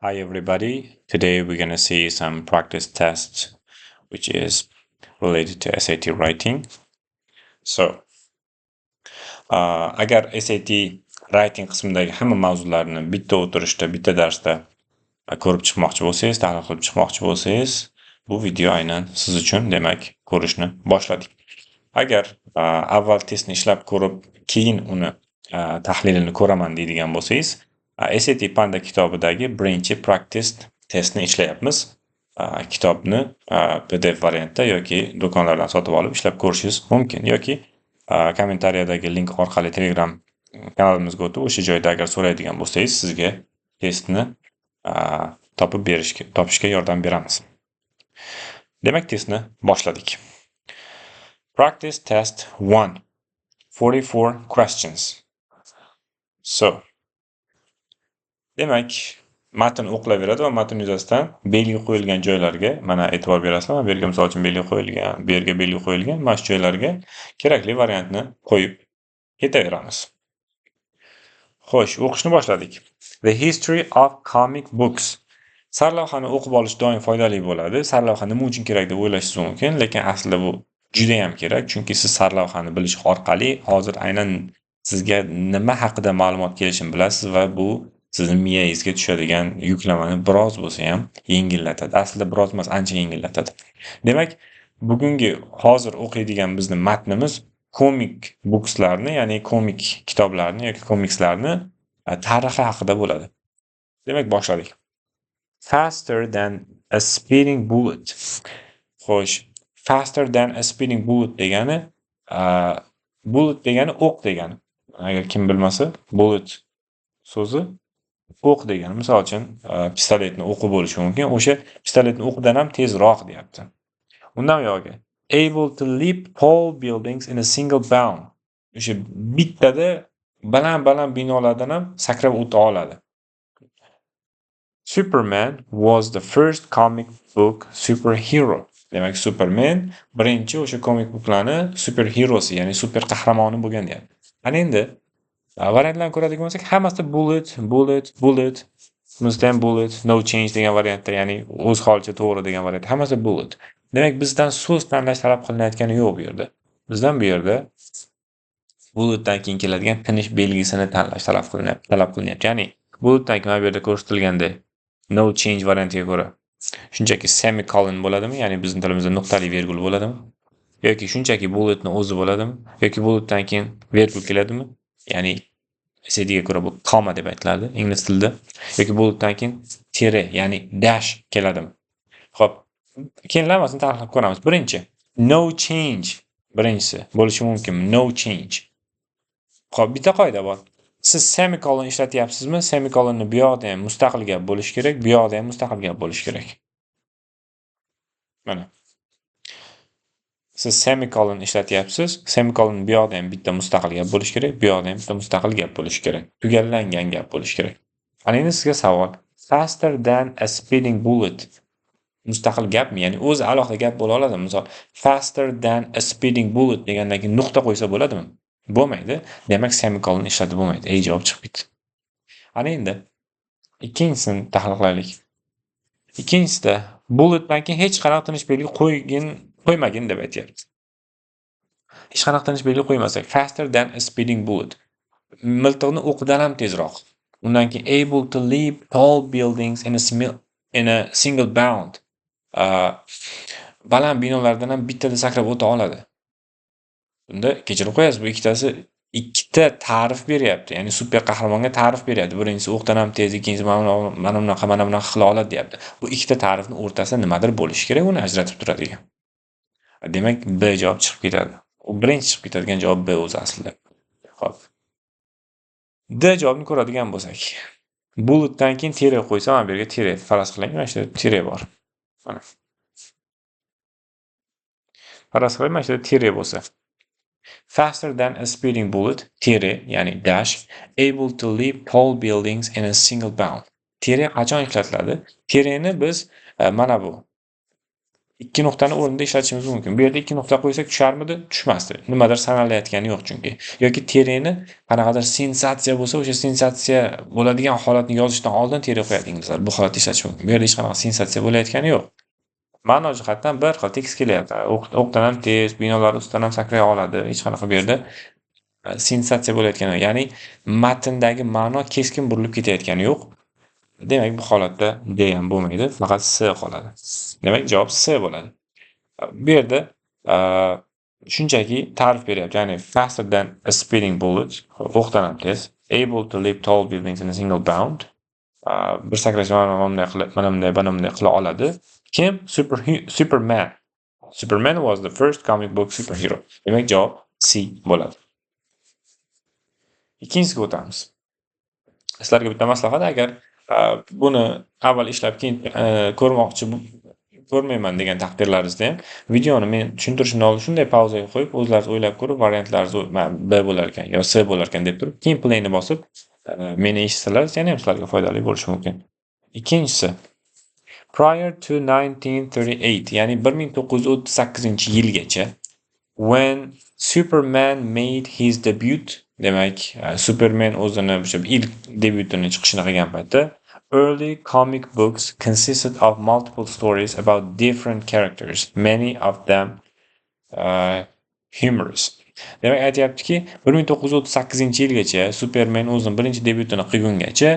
Hi everybody. Today we're going to see some practice tests which is related to SAT writing. So, agar SAT writing qismidagi hamma mavzularni bitta o'tirishda, bitta darsda ko'rib chiqmoqchi bo'lsangiz, tahlil qilib chiqmoqchi bo'lsangiz, bu video aynan siz uchun, demak, ko'rishni boshladik. Agar avval testni ishlab ko'rib, keyin uni tahlilini ko'raman deydigan bo'lsangiz, SAT Panda kitobidagi birinchi practice testni ishlayapmiz. Kitobni PDF variantda yoki do'konlardan sotib olib ishlab ko'rishingiz mumkin, yoki kommentariyadagi link orqali Telegram kanalimizga o'tib, o'sha joyda agar so'raydigan bo'lsangiz, sizga testni topishga yordam beramiz. Demak, testni boshladik. Practice test 1. 44 questions. So, demak, matn o'qilaveradi va matn yuzasidan belgi qo'yilgan joylarga mana e'tibor berasizlar. Bu yerga misol uchun belgi qo'yilgan, bu yerga belgi qo'yilgan, mana shu joylarga kerakli variantni qo'yib ketaveramiz. Xo'sh, o'qishni boshladik. The history of comic books. Sarlavhani o'qib olish doim foydali bo'ladi. Sarlavha nima uchun kerak deb o'ylashingiz mumkin, lekin aslida bu juda ham kerak, chunki siz sarlavhani bilish orqali hozir aynan sizga nima haqida ma'lumot kelishini bilasiz va bu sizni miyangizga tushadigan yuklamani biroz bo'lsa ham yengillatadi. Aslida biroz emas, ancha yengillatadi. Demak, bugungi hozir o'qiydigan bizning matnimiz komik bookslarni, ya'ni komik kitoblarni yoki komikslarni tarixi haqida bo'ladi. Demak, boshladik. Faster than a speeding bullet. Xo'sh, faster than a speeding bullet degani bullet degani o'q degani. Agar kim bilmasa, bullet so'zi o'q degani. Misol uchun, pistoletni o'qi bo'lishi mumkin. O'sha pistoletni o'qidan ham tezroq deyapti. Undan yo'g'i able to leap tall buildings in a single bound. O'sha bittada baland binolardan ham sakrab o'ta oladi. Superman was the first comic book superhero. Demak, Superman birinchi o'sha comic booklarni superherosi, ya'ni super qahramoni bo'lgan deyapti. Ana endi variantlarni ko'radigan bo'lsak, hammasida bullet, bizda bullet, no change degan variantda, ya'ni o'z holicha to'g'ri degan variant, hammasi bullet. Demak, bizdan so'z tanlash talab qilinayotgani yo'q bu yerda. Bizdan bu yerda bulletdan keyin keladigan tinish belgisini tanlash talab qilinyapti. Ya'ni bulletdan keyin bu yerda ko'rsatilgandek no change variantiga ko'ra shunchaki semicolon bo'ladimi? Ya'ni bizning tilimizda nuqtali virgul bo'ladimi? Yoki shunchaki bulletni o'zi bo'ladimi? Yoki bulletdan keyin virgul keladimi? Ya'ni SATga ko'ra bu comma deb aytiladi ingliz tilida. Yoki bulletdan keyin tire, ya'ni dash keladimi? Xo'p, keyinlamasini tahlil ko'ramiz. Birinchi, no change birinchisi bo'lishi mumkin. No change. Xo'p, bitta qoida bor. Siz semicolon ishlatyapsizmi? Semicolonni bu yoqda ham mustaqil gap bo'lishi kerak, bu yoqda ham mustaqil gap bo'lishi kerak. Mana. Siz semicolon ishlatyapsiz. Semicolon bu yoqda ham bitta mustaqil gap bo'lishi kerak, bu yoqda ham bitta mustaqil gap bo'lishi kerak. Tugallangan gap bo'lishi kerak. Ana endi sizga savol. Faster than a speeding bullet. Mustaqil gapmi? Ya'ni o'zi alohida gap bo'la oladimi? Misol, faster than a speeding bullet degandan keyin nuqta qo'ysa bo'ladimi? Bo'lmaydi. Demak, semicolon ishlatib bo'lmaydi. Javob chiqib ketdi. Ana endi ikkinchisini tahlil qilaylik. Ikkinchisida bulletdan keyin hech qanaqa tinish belgi qo'ymagin deb aytyapti. Hech qanaqa tinish belgi qo'ymasak, faster than a speeding bullet. Miltiqni o'qidan ham tezroq. Undan keyin able to leap tall buildings in a single bound. Baland binolardan ham bittada sakrab o'ta oladi. Bunda kechirib qo'yasiz, bu ikkitasi ikkita ta'rif beryapti. Ya'ni super qahramonga ta'rif beryapti. Birinchisi o'qdan ham tez, ikkinchisi mana bunaqa qila oladi deyapti. Bu ikkita ta'rifni o'rtasida nimadir bo'lishi kerak, uni ajratib turadigan. Demak, B javob chiqib ketadi. U birinchi chiqib ketadigan javob B o'zi aslida. Xo'p. D javobni ko'radigan bo'lsak. Bulletdan keyin tire qo'ysam, mana bu yerga tire faraz qiling, mana shu tire bor. Mana. Faraz qiling, mana shu tire bo'lsa. Faster than a speeding bullet, tire, ya'ni dash, able to leap tall buildings in a single bound. Tire qachon ishlatiladi? Tireni biz mana bu ikki nuqtani o'rnida ishlatishimiz mumkin. Bu yerda ikki nuqta qo'ysak tusharmidi? Tushmasdi. Nimadir sanalayotgani yo'q chunki. Yoki tereni qanaqadir sensatsiya bo'lsa, o'sha sensatsiya bo'ladigan holatni yozishdan oldin teri qo'yadingizlar. Bu holatda ishlatish mumkin. Bu yerda hech qanaqa sensatsiya bo'layotgani yo'q. Ma'no jihatdan bir xil tekst kelyapti. O'qdan ham tez, binolar ustidan ham sakray oladi. Hech qanaqa bu yerda sensatsiya bo'layotgani yo'q. Ya'ni matndagi ma'no keskin burilib ketayotgani yo'q. Demak, bu holatda D ham bo'lmaydi, faqat S qoladi. Demak, javob S bo'ladi. Bu yerda shunchaki ta'rif beryapti. Ya'ni faster than a speeding bullet, o'qdan ham tez, able to leap tall buildings in a single bound. Bir sakrash mana bunday qila oladi. Kim? Superman. Superman was the first comic book superhero. Demak, javob C bo'ladi. Ikkinchisiga o'tamiz. Sizlarga bitta maslahat, agar buni avval ishlab keyin ko'rmayman degan taqdirlaringizda ham videoni men tushuntirishimdan oldin shunday pauzaga qo'yib, o'zlaringiz o'ylab ko'rib, variantlaringiz B bo'lar ekan yo C bo'lar ekan deb turib, keyin playni bosib meni eshitsalaringiz yana ham sizlarga foydali bo'lishi mumkin. Ikkinchisi, prior to 1938, ya'ni 1938-yilgacha, when Superman made his debut, demak, Superman o'zini o'sha ilk debyutini chiqishini qilgan paytda, early comic books consisted of multiple stories about different characters, many of them humorous. Demak, aytayaptiki, 1938-yilgacha Superman o'zini birinchi debyutini qilgungacha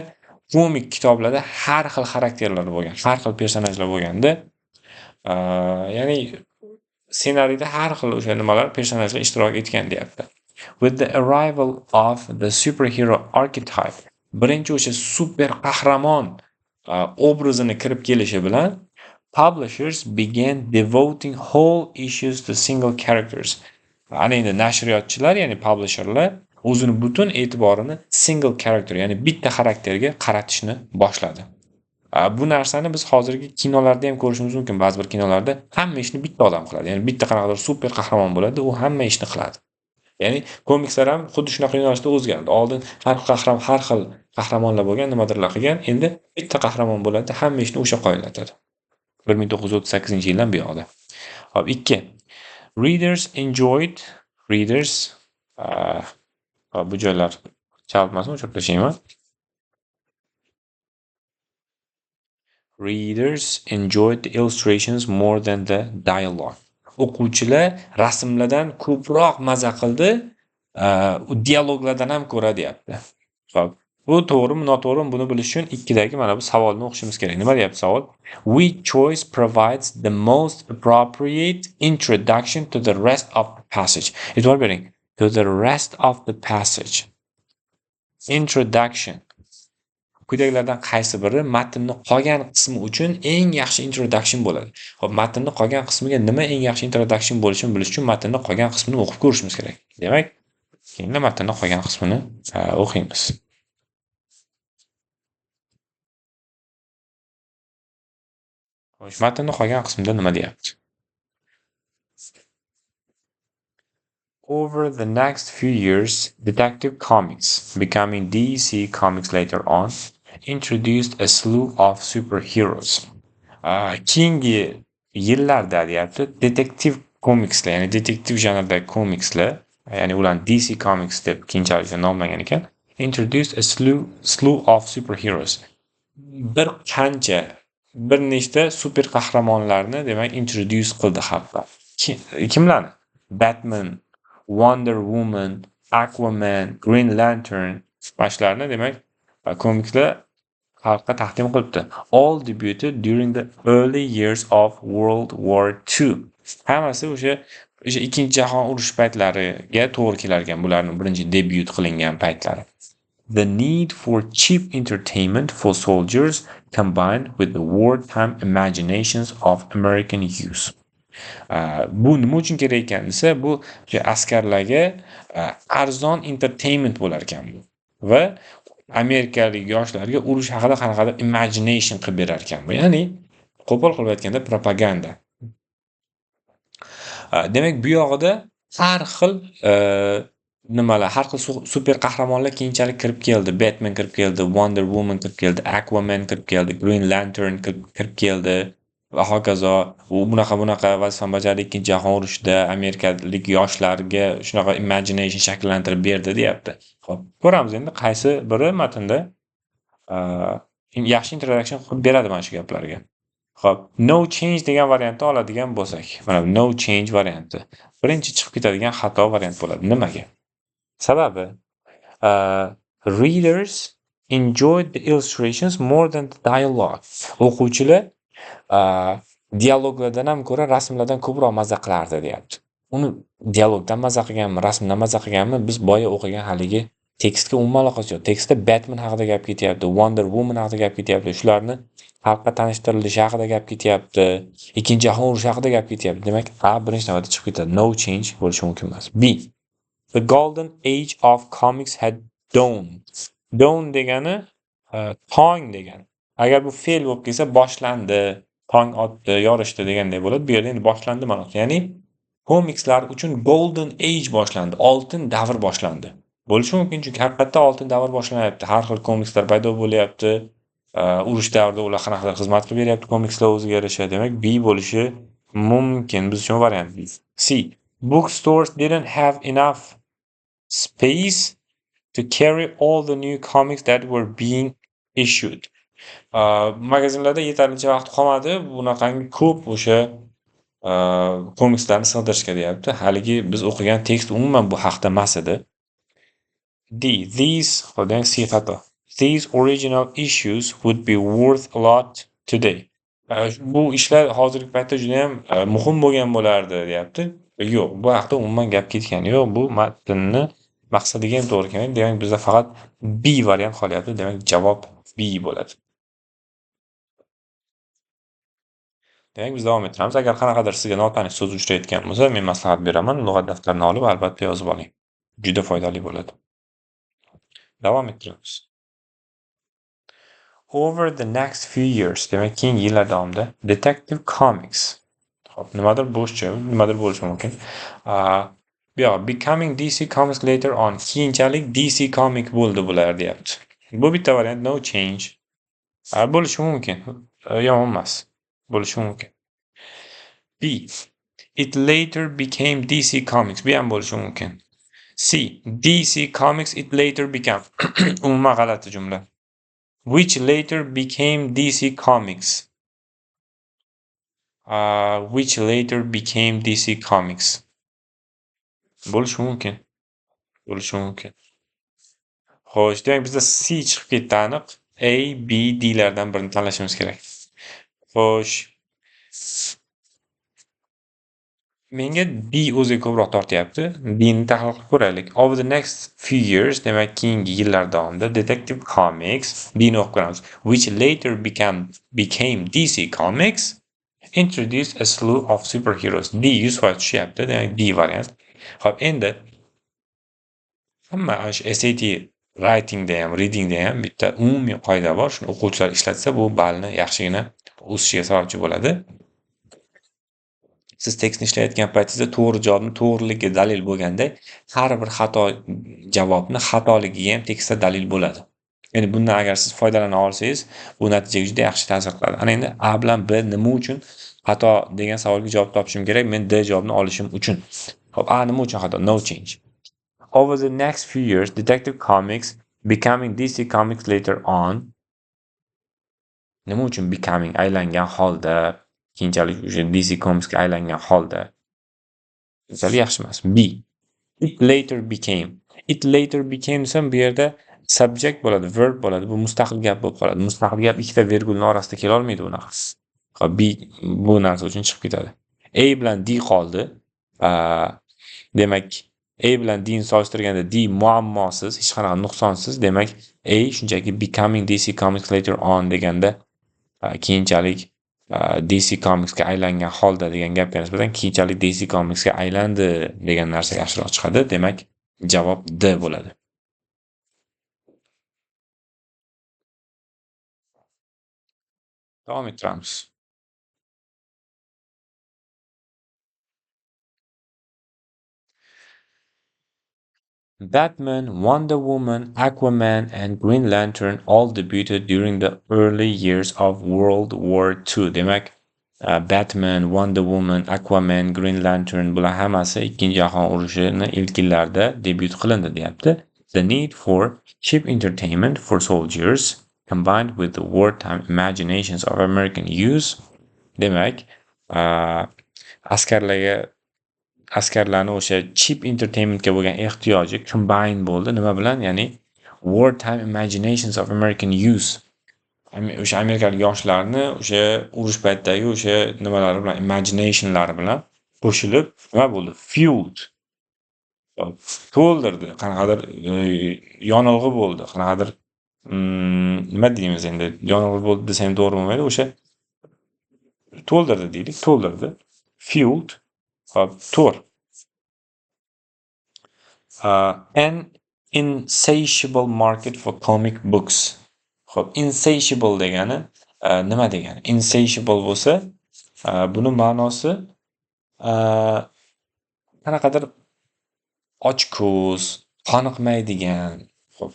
komik kitoblarda har xil xarakterlar bo'lgan, har xil personajlar bo'lganda, ya'ni ssenariyda har xil o'sha nimalar personajlar ishtirok etgan deyapti. With the arrival of the superhero archetype, birinchi o'sha super qahramon obrazini kirib kelishi bilan, publishers began devoting whole issues to single characters. Ana endi nashriyotchilar, ya'ni publisherlar o'zini butun e'tiborini single character, ya'ni bitta xarakterga qaratishni boshladi. Bu narsani biz hozirgi kinolarda ham ko'rishimiz mumkin. Ba'zi bir kinolarda hamma ishni bitta odam qiladi. Ya'ni bitta qanaqadir super qahramon bo'ladi, u hamma ishni qiladi. Ya'ni komikslar ham xuddi shunaqa yo'nalishda o'zgardi. Oldin har xil qahramonlar bo'lgan, nimadirlar qilgan, endi bitta qahramon bo'ladi, hamma ishni o'sha qoyillatadi. 1938-yildan buyoqda. Hop, 2. Readers, bu joylar chalmasmi, o'chirib tashlayman. Readers enjoyed the illustrations more than the dialogue. O'quvchilar rasmlardan ko'proq maza qildi, dialoglardan ham ko'ra deyapti. Xo'p, bu to'g'rimi, noto'g'rimi buni bilish uchun ikkidagi mana bu savolni o'qishimiz kerak. Nima deyapti savol? Which choice provides the most appropriate introduction to the rest of the passage? E'tibor bering. To the rest of the passage. Introduction. Quyidagilardan qaysi biri matnning qolgan qismi uchun eng yaxshi introduction bo'ladi? Xo'p, matnning qolgan qismiga nima eng yaxshi introduction bo'lishini bilish uchun matnning qolgan qismini o'qib ko'rishimiz kerak. Demak, keyin matnning qolgan qismini o'qiymiz. Xo'sh, matnning qolgan qismida nima deyapti? Over the next few years, Detective Comics, becoming DC Comics later on, introduced a slew of superheroes. Keyingi yillarda deyapti, detektiv komikslar, ya'ni detektiv janridagi komikslar, ya'ni ularni DC Comics deb keyinchalik nomlagan ekan, introduced a slew of superheroes. Bir nechta super qahramonlarni demak introduce qildi hatto. Kimlarni? Batman, Wonder Woman, Aquaman, Green Lantern boshlarni demak komikslar xalqqa taqdim qilibdi. All debuted during the early years of World War II. Hammasi o'sha ikkinchi jahon urushi paytlariga to'g'ri kelar ekan, bularning birinchi debyut qilingan paytlari. The need for cheap entertainment for soldiers combined with the wartime imaginations of American youth. Bu nima uchun kerak ekan desa, bu askarlarga arzon entertainment bo'lar ekan bu. Va amerikalik yoshlarga urush haqida qanaqadir imagination qilib berar ekan bu. Ya'ni qo'pol qilib aytganda propaganda. Demak, bu yog'ida har xil nimalar, har xil super qahramonlar keyinchalik kirib keldi. Batman kirib keldi, Wonder Woman kirib keldi, Aquaman kirib keldi, Green Lantern kirib keldi. va hokazo. U bunaqa vazifani bajardi Ikkinchi jahon urushida amerikalik yoshlarga shunaqa imagination shakllantirib berdi deyapti. Xo'p, ko'ramiz endi qaysi biri matnda yaxshi introduction qilib beradi mana shu gaplarga. Xo'p, no change degan variantni oladigan bo'lsak, mana no change varianti. Birinchi chiqib ketadigan xato variant bo'ladi. Nimaga? Sababi readers enjoyed the illustrations more than the dialogue. O'quvchilar dialoglardan ham ko'ra rasmlardan ko'proq maza qilardi deyapti. Uni dialogdan maza qilganmi, rasmdan maza qilganmi, biz boya o'qigan haligi tekstga umuman aloqasi yo'q. Tekstda Batman haqida gap ketyapti, Wonder Woman haqida gap ketyapti. Shularni xalqqa tanishtirilishi haqida gap ketyapti. Ikkinchi jahon urushi haqida gap ketyapti. Demak, A birinchi navbatda chiqib ketadi. No change bo'lishi mumkin emas. B. The golden age of comics had dawned. Dawn degani tong degani. Agar bu fe'l bo'lib kelsa boshlandi, tong otdi, yorishdi deganday bo'ladi. Bu yerda endi boshlandi ma'nosi. Ya'ni komikslar uchun golden age boshlandi, oltin davr boshlandi. Bo'lishi mumkin, chunki haqiqatda oltin davr boshlanyapti. Har xil komikslar paydo bo'lyapti. Urush davrida ular qanaqadir xizmat qilib beryapti komikslar o'ziga yarasha. Demak, B bo'lishi mumkin. Biz uchun variant B. C. Bookstores didn't have enough space to carry all the new comics that were being issued. Magazinlarda yetarlicha vaqt qolmadi, bunaqangi ko'p o'sha komikslarni sig'dirishga deyapti. Haligi biz o'qigan tekst umuman bu haqda emas edi. D. These xato. These original issues would be worth a lot today. Bu ishlar hozirgi paytda juda ham muhim bo'lgan bo'lardi deyapti. Yo'q, bu haqda umuman gap ketgani yo'q. Bu matnni maqsadiga ham to'g'ri kelmaydi. Demak, bizda faqat B variant qolyapti. Demak, javob B bo'ladi. Demak, biz davom ettiramiz. Agar qanaqadir sizga notanish so'z uchrayotgan bo'lsa, men maslahat beraman. Lug'at daftarini olib, albatta yozib oling. Juda foydali bo'ladi. Davom ettiramiz. Over the next few years, demak, keyingi yillar davomida Detective Comics. Xo'p, nimadir bo'lishi mumkin. Bu yoq, Becoming DC Comics later on. Keyinchalik DC Comic bo'ldi bular deyapti. Bu bitta variant, no change. Bo'lishi mumkin. Yomon emas. Bo'lishi mumkin. B. It later became DC Comics. Bu ham bo'lishi mumkin. C. DC Comics it later became. Umuman g'alati jumla. Which later became DC Comics. Which later became DC Comics. Bo'lishi mumkin. Bo'lishi mumkin. Xo'sh, demak bizda C chiqib ketdi aniq. A, B, D lardan birini tanlashimiz kerak. Xo'sh. Menga D o'ziga ko'proq tortyapti. D ni tahlil qilib ko'raylik. Over the next few years, demak keyingi yillar davomida Detective Comics D ni o'qib ko'ramiz. Which later became DC Comics introduced a slew of superheroes. D 100% tushyapti. Demak D variant. Xo'p, endi hamma SAT writingda ham, readingda ham bitta umumiy qoida bor. Shuni o'quvchilar ishlatsa, bu ballni yaxshigina o'sishiga sababchi bo'ladi. Siz tekstni ishlayotgan paytingizda to'g'ri javobni to'g'riligiga dalil bo'lganda, har bir xato javobni xatoligiga ham tekstda dalil bo'ladi. Ya'ni bundan agar siz foydalana olsangiz, bu natijaga juda yaxshi ta'sir qiladi. Ana endi A bilan B nima uchun xato degan savolga javob topishim kerak, men D javobini olishim uchun. Xo'p, A nima uchun xato? No change. Over the next few years, Detective Comics becoming DC Comics later on. Nima uchun becoming aylangan holda, keyinchalik o'sha DC Comicsga aylangan holda. Misol yaxshi emas. B. It later became. It later became desam bu yerda subject bo'ladi, verb bo'ladi. Bu mustaqil gap bo'lib qoladi. Mustaqil gap ikkita virgulni orasida kela olmaydi bunaqa. Xo'p, B bu narsa uchun chiqib ketadi. A bilan D qoldi. Demak, A bilan D ni solishtirganda D muammosiz, hech qanaqa nuqsonsiz. Demak, A shunchaki becoming DC Comics later on deganda keyinchalik DC Comicsga aylangan holda degan gapga nisbatan keyinchalik DC Comicsga aylandi degan narsa yaxshiroq chiqadi. Demak, javob D bo'ladi. Davom ettiramiz. Batman, Wonder Woman, Aquaman, and Green Lantern all debuted during the early years of World War II. Demak, Batman, Wonder Woman, Aquaman, Green Lantern bular hammasi Ikkinchi jahon urushini ilk yillarda debyut qilindi deyapti. The need for cheap entertainment for soldiers combined with the wartime imaginations of American youth. Demak, askarlarga askarlarni o'sha cheap entertainmentga bo'lgan ehtiyoji combine bo'ldi. Nima bilan? Ya'ni wartime imaginations of American youth. O'sha amerikalik yoshlarni o'sha urush paytidagi o'sha nimalari bilan imaginationlari bilan qo'shilib nima bo'ldi? Fueled. To'ldirdi. Qanaqadir yonilg'i bo'ldi. Qanaqadir nima deymiz endi? Yonilg'i bo'ldi desam to'g'ri bo'lmaydi. O'sha to'ldirdi deylik, to'ldirdi. Fueled. To'r. An insatiable market for comic books. Xo'p, insatiable degani nima degani? Insatiable bo'lsa, buni ma'nosi qanaqadir ochko'z, qoniqmaydigan. Xo'p,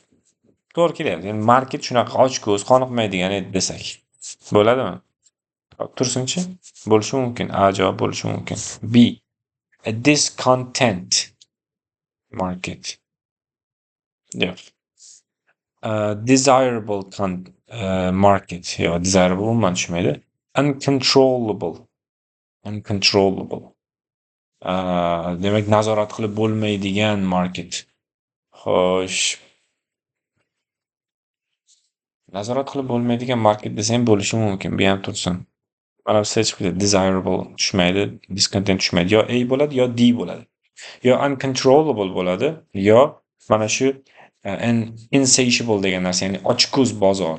to'g'ri kelyapti. Ya'ni market shunaqa ochko'z, qoniqmaydigan edi desak bo'ladimi? Tursinchi? Bo'lishi mumkin. A javob bo'lishi mumkin. B. A discontent market. Yo'q. Desirable market. Yo'q, desirable umuman tushmaydi. Uncontrollable. Demak, nazorat qilib bo'lmaydigan market. Xo'sh. Nazorat qilib bo'lmaydigan market desam bo'lishi mumkin. Bu ham tursin. Mana bu chiqib ketadi. Desirable tushmaydi, discontent tushmaydi. Yo A bo'ladi, yo D bo'ladi. Yo uncontrollable bo'ladi, yo mana shu insatiable degan narsa, ya'ni ochko'z bozor.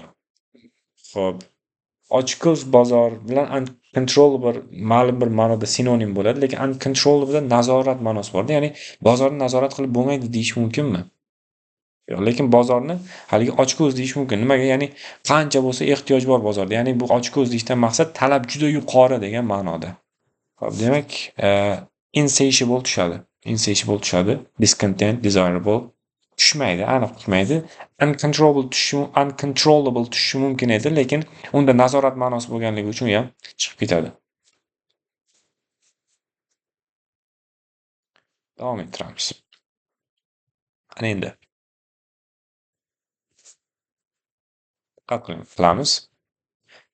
Xo'p, ochko'z bozor bilan uncontrollable ma'lum bir ma'noda sinonim bo'ladi, lekin uncontrollable nazorat ma'nosi bor-da, ya'ni bozorni nazorat qilib bo'lmaydi deyish mumkinmi? Yo'q, lekin bozorni haligi ochko'z deyish mumkin. Nimaga? Ya'ni qancha bo'lsa ehtiyoj bor bozorda. Ya'ni bu ochko'z deyishdan maqsad talab juda yuqori degan ma'noda. Xo'p, demak, insatiable tushadi. Discontent, desirable tushmaydi, aniq tushmaydi. Uncontrollable tushishi mumkin edi, lekin unda nazorat ma'nosi bo'lganligi uchun ham chiqib ketadi. Davom ettiramiz. Ana endi. Qilamiz.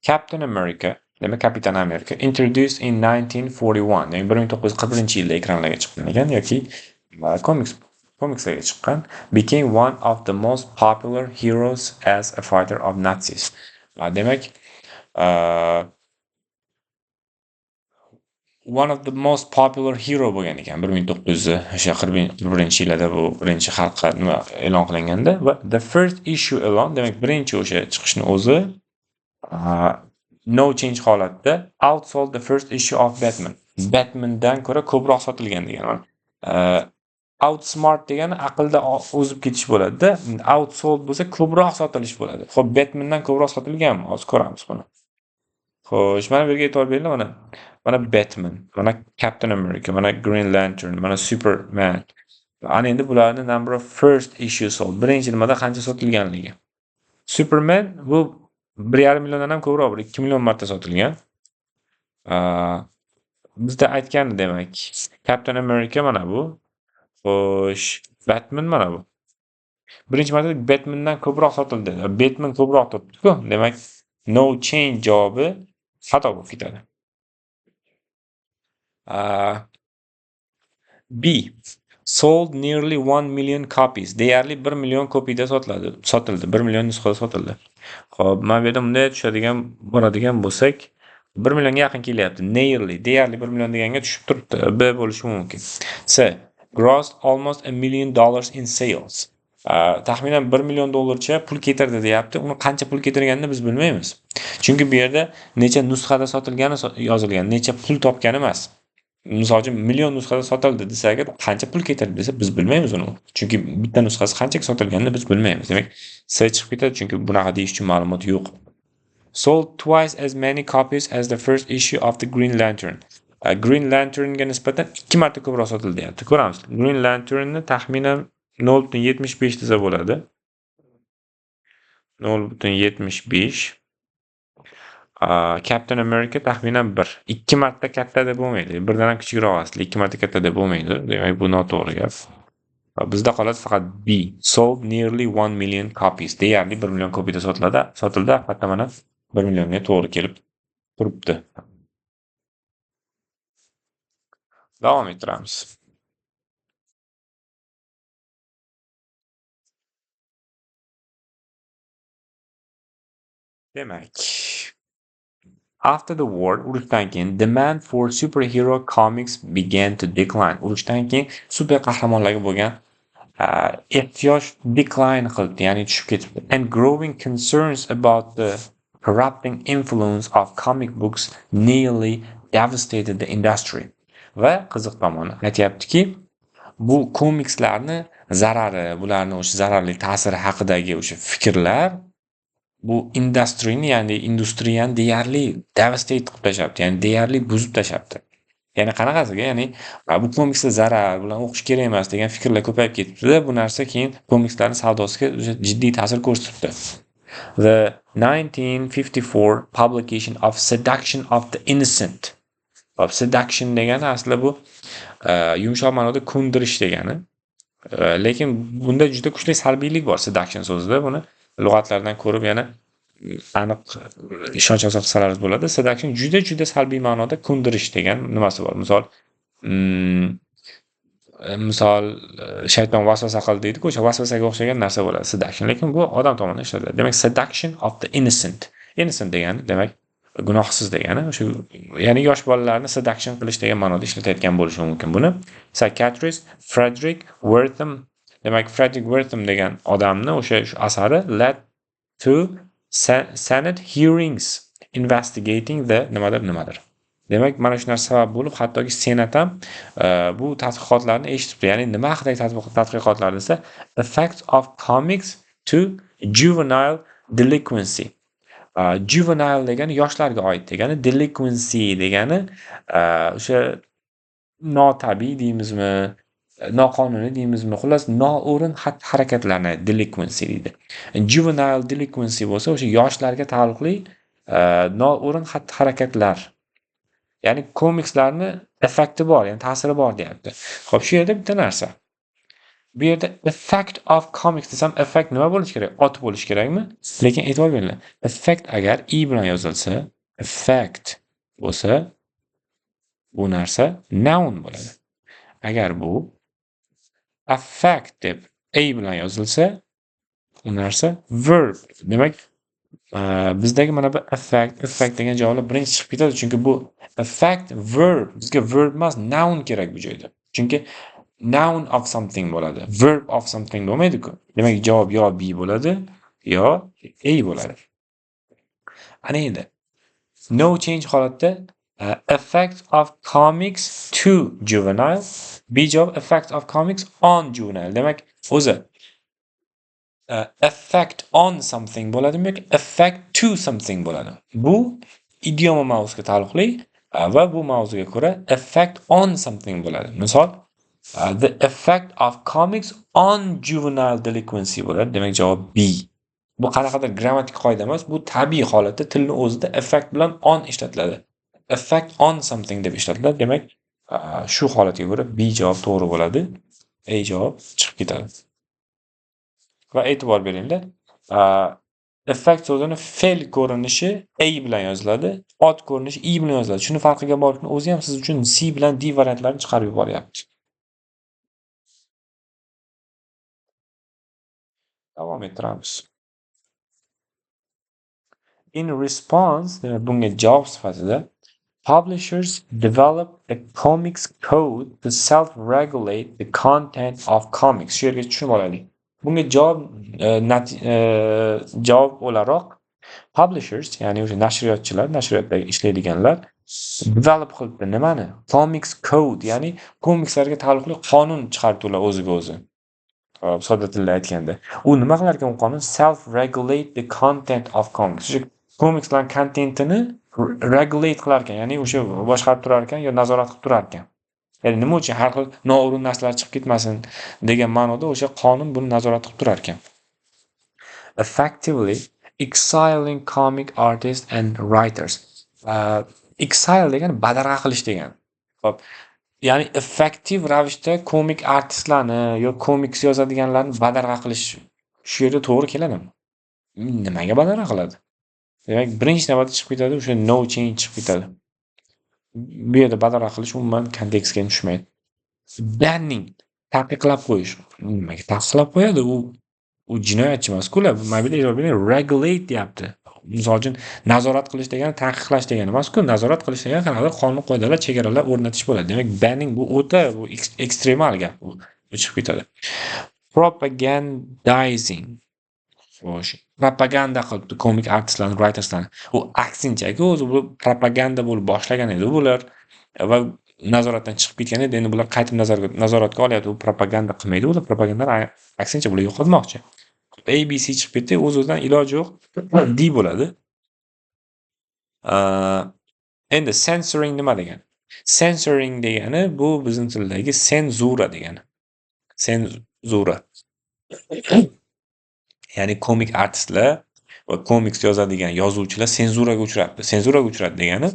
Captain America, demak Kapitan Amerika introduced in 1941, ya'ni 1941-yilda ekranlarga chiqqan ekan yoki komikslarga chiqqan, became one of the most popular heroes as a fighter of Nazis. Demak, one of the most popular hero bo'lgan ekan 1941-yilda bu birinchi xalqqa e'lon qilinganda va the first issue e'lon, demak birinchi o'sha chiqishni o'zi no change holatda outsold the first issue of Batman. Batmandan ko'ra ko'proq sotilgan degan. Outsmart degani aqlda o'zib ketish bo'ladi-da. Outsold bo'lsa ko'proq sotilish bo'ladi. Xo'p, Batmandan ko'proq sotilganmi? Hozir ko'ramiz buni. Xo'sh, mana bu yerga e'tibor beringlar, mana Batman, mana Captain America, mana Green Lantern, mana Superman. Ana endi bularning number of first issue sold. Birinchi nimada qancha sotilganligi. Superman bu 1,5 milliondan ham ko'proq, 2 million marta sotilgan. Bizda aytgan demak, Captain America mana bu. Xo'sh, Batman mana bu. Birinchi marta Batmandan ko'proq sotildi. Batman ko'proq topdi-ku. Demak, no change javobi xato bo'lib ketadi. B. Sold nearly 1 million copies. Deyarli 1 million kopiyada sotildi. 1 million nusxada sotildi. Xo'p, mana bu yerda bunday tushadigan bo'ladigan bo'lsak, 1 millionga yaqin kelyapti. Nearly, deyarli 1 million deganga tushib turibdi. B bo'lishi mumkin. C. Grossed almost $1 million in sales. Taxminan 1 million dollarcha pul keltirdi deyapti. Uni qancha pul keltirganini biz bilmaymiz. Chunki bu yerda necha nusxada sotilgani yozilgan, necha pul topgani emas. Misol uchun million nusxada sotildi desa agar qancha pul keltirdi desa biz bilmaymiz uni. Chunki bitta nusxasi qanchaga sotilganini biz bilmaymiz. Demak, C chiqib ketadi chunki bunaqa deyish uchun ma'lumot yo'q. Sold twice as many copies as the first issue of the Green Lantern. Green Lanternga nisbatan 2 marta ko'proq sotildi deyapti. Ko'ramiz. Green Lanternni taxminan 0.75 desa bo'ladi. 0.75. Captain America taxminan 1. 2 marta katta deb bo'lmaydi. Birdan ham kichikroq aslida. 2 marta katta deb bo'lmaydi. Demak, bu noto'g'ri gap. Bizda qoladi faqat B. Sold nearly 1 million copies. Deyarli 1 million kopiyada sotildi. Hatta mana 1 millionga to'g'ri kelib turibdi. Davom ettiramiz. Demak, after the war, urushdan keyin demand for superhero comics began to decline. Urushdan keyin super qahramonlarga bo'lgan ehtiyoj decline qildi, ya'ni tushib ketibdi. And growing concerns about the corrupting influence of comic books nearly devastated the industry. Va qiziq tomoni aytyaptiki, bu komikslarni zarari, bularning o'sha zararli ta'siri haqidagi o'sha fikrlar bu industriyani deyarli devastate qilib tashabdi, ya'ni deyarli buzib tashabdi. Ya'ni qanaqasiga, ya'ni bu komikslar zarar, bular o'qish kerak emas degan fikrlar ko'payib ketibdi-da, bu narsa keyin komikslarning savdosiga jiddiy ta'sir ko'rsatibdi. The 1954 publication of Seduction of the Innocent. Seduction degani aslida bu yumshoq ma'noda ko'ndirish degani. Lekin bunda juda kuchli salbiylik bor seduction so'zida. Buni lug'atlardan ko'rib yana aniq ishonch hosil qilsalaringiz bo'ladi. Seduction juda salbiy ma'noda ko'ndirish degan nimasi bor. Misol shayton vasvasa qildi deydi-ku, o'sha vasvasaga o'xshagan narsa bo'ladi seduction. Lekin bu odam tomonidan ishlatiladi. Demak, seduction of the innocent. Innocent degani demak gunohsiz degani. O'sha ya'ni yosh bolalarni seduction qilish degan ma'noda ishlatayotgan bo'lishi mumkin buni. Psychiatrist Frederick Wertham, demak Frederick Wertham degan odamni o'sha asari led to Senate hearings investigating the nimadir. Demak, mana shu narsa sabab bo'lib, hattoki Senat ham bu tadqiqotlarni eshitibdi. Ya'ni nima haqidagi tadqiqotlar desa, effects of comics to juvenile delinquency. Juvenile degani yoshlarga oid degani, delinquency degani o'sha notabiiy deymizmi, noqonuniy deymizmi, xullas noo'rin xatti-harakatlarni delinquency deydi. Juvenile delinquency bo'lsa o'sha yoshlarga taalluqli noo'rin xatti-harakatlar. Ya'ni komikslarni effekti bor, ya'ni ta'siri bor deyapti. Xo'p, shu yerda bitta narsa. Bu yerda effect of comics desam, effect nima bo'lishi kerak? Ot bo'lishi kerakmi? Lekin e'tibor beringlar. Effect agar i bilan yozilsa, effect bo'lsa, bu narsa noun bo'ladi. Agar bu affect deb a bilan yozilsa, bu narsa verb. Demak, bizdagi mana bu effect degan javoblar birinchi chiqib ketadi, chunki bu effect verb, bizga verb emas, noun kerak bu joyda. Chunki noun of something bo'ladi, verb of something bo'lmaydi-ku. Demak, javob yo B bo'ladi, yo A bo'ladi. Ana endi no change holatda effect of comics to juvenile, B javob effect of comics on juvenile. Demak, o'zi effect on something bo'ladimi yoki effect to something bo'ladi. Bu idioma mavzuga taalluqli va bu mavzuga ko'ra effect on something bo'ladi. Misol, the effect of comics on juvenile delinquency bo'ladi. Demak, javob B. Bu qanaqadir grammatik qoida emas, bu tabiiy holatda tilning o'zida effect bilan on ishlatiladi. Effect on something deb ishlatiladi. Demak, shu holatga ko'ra B javob to'g'ri bo'ladi. A javob chiqib ketadi. Va e'tibor beringlar, effect so'zini fe'l ko'rinishi a bilan yoziladi, ot ko'rinishi i bilan yoziladi. Shuni farqiga borishni o'zi ham siz uchun C bilan D variantlarini chiqarib yuboryapti. Davom ettiramiz. In response, bunga javob sifatida publishers develop a comics code to self-regulate the content of comics. Shu yerga tushunib olaylik. Bunga javob o'laroq publishers, ya'ni o'sha nashriyotchilar, nashriyotdagi ishlaydiganlar develop qildi nimani? Comics code, ya'ni komikslarga taalluqli qonun chiqardilar o'ziga o'zi. Sodda tilda aytganda, u nima qilar ekan, u qonun self-regulate the content of comics. O'sha komikslar kontentini regulate qilar ekan, ya'ni o'sha boshqarib turar ekan yo nazorat qilib turar ekan. Ya'ni nima uchun har xil noo'rin narsalar chiqib ketmasin degan ma'noda o'sha qonun buni nazorat qilib turar ekan. Effectively exiling comic artists and writers. Exile degani badarg'a qilish degani. Xo'p, ya'ni effektiv ravishda komik artistlarni yo komiks yozadiganlarni badarg'a qilish shu yerda to'g'ri keladimi? Nimaga badarg'a qiladi? Demak, birinchi navbatda chiqib ketadi o'sha no change chiqib ketadi. Bu yerda badarg'a qilish umuman kontekstga tushmaydi. Banning taqiqlab qo'yish. Nimaga taqiqlab qo'yadi? U jinoyatchi emas-ku ular. Mobil e'tibor bering, regulate deyapti. Misol uchun nazorat qilish degani taqiqlash degani emas-ku. Nazorat qilish degani qanaqadir qonun qoidalar, chegaralar o'rnatish bo'ladi. Demak, banning bu o'ta ekstremal gap. Bu chiqib ketadi. Propagandizing. Xo'sh, propaganda qilibdi komik artistlarni, writerslarni. U aksinchaki o'zi bu propaganda bo'lib boshlagan edi bular va nazoratdan chiqib ketgan edi. Endi bular qaytib nazoratga olyapti. U propaganda qilmaydi. Ular propagandani aksincha bular yo'qotmoqchi. ABC chiqib ketdi, o'z-o'zidan iloji yo'q. D bo'ladi. Endi censoring nima degani? Censoring degani bu bizning tildagi senzura degani. Senzura. Ya'ni komik artistlar va komiks yozadigan yozuvchilar senzuraga uchrabdi. Senzuraga uchradi degani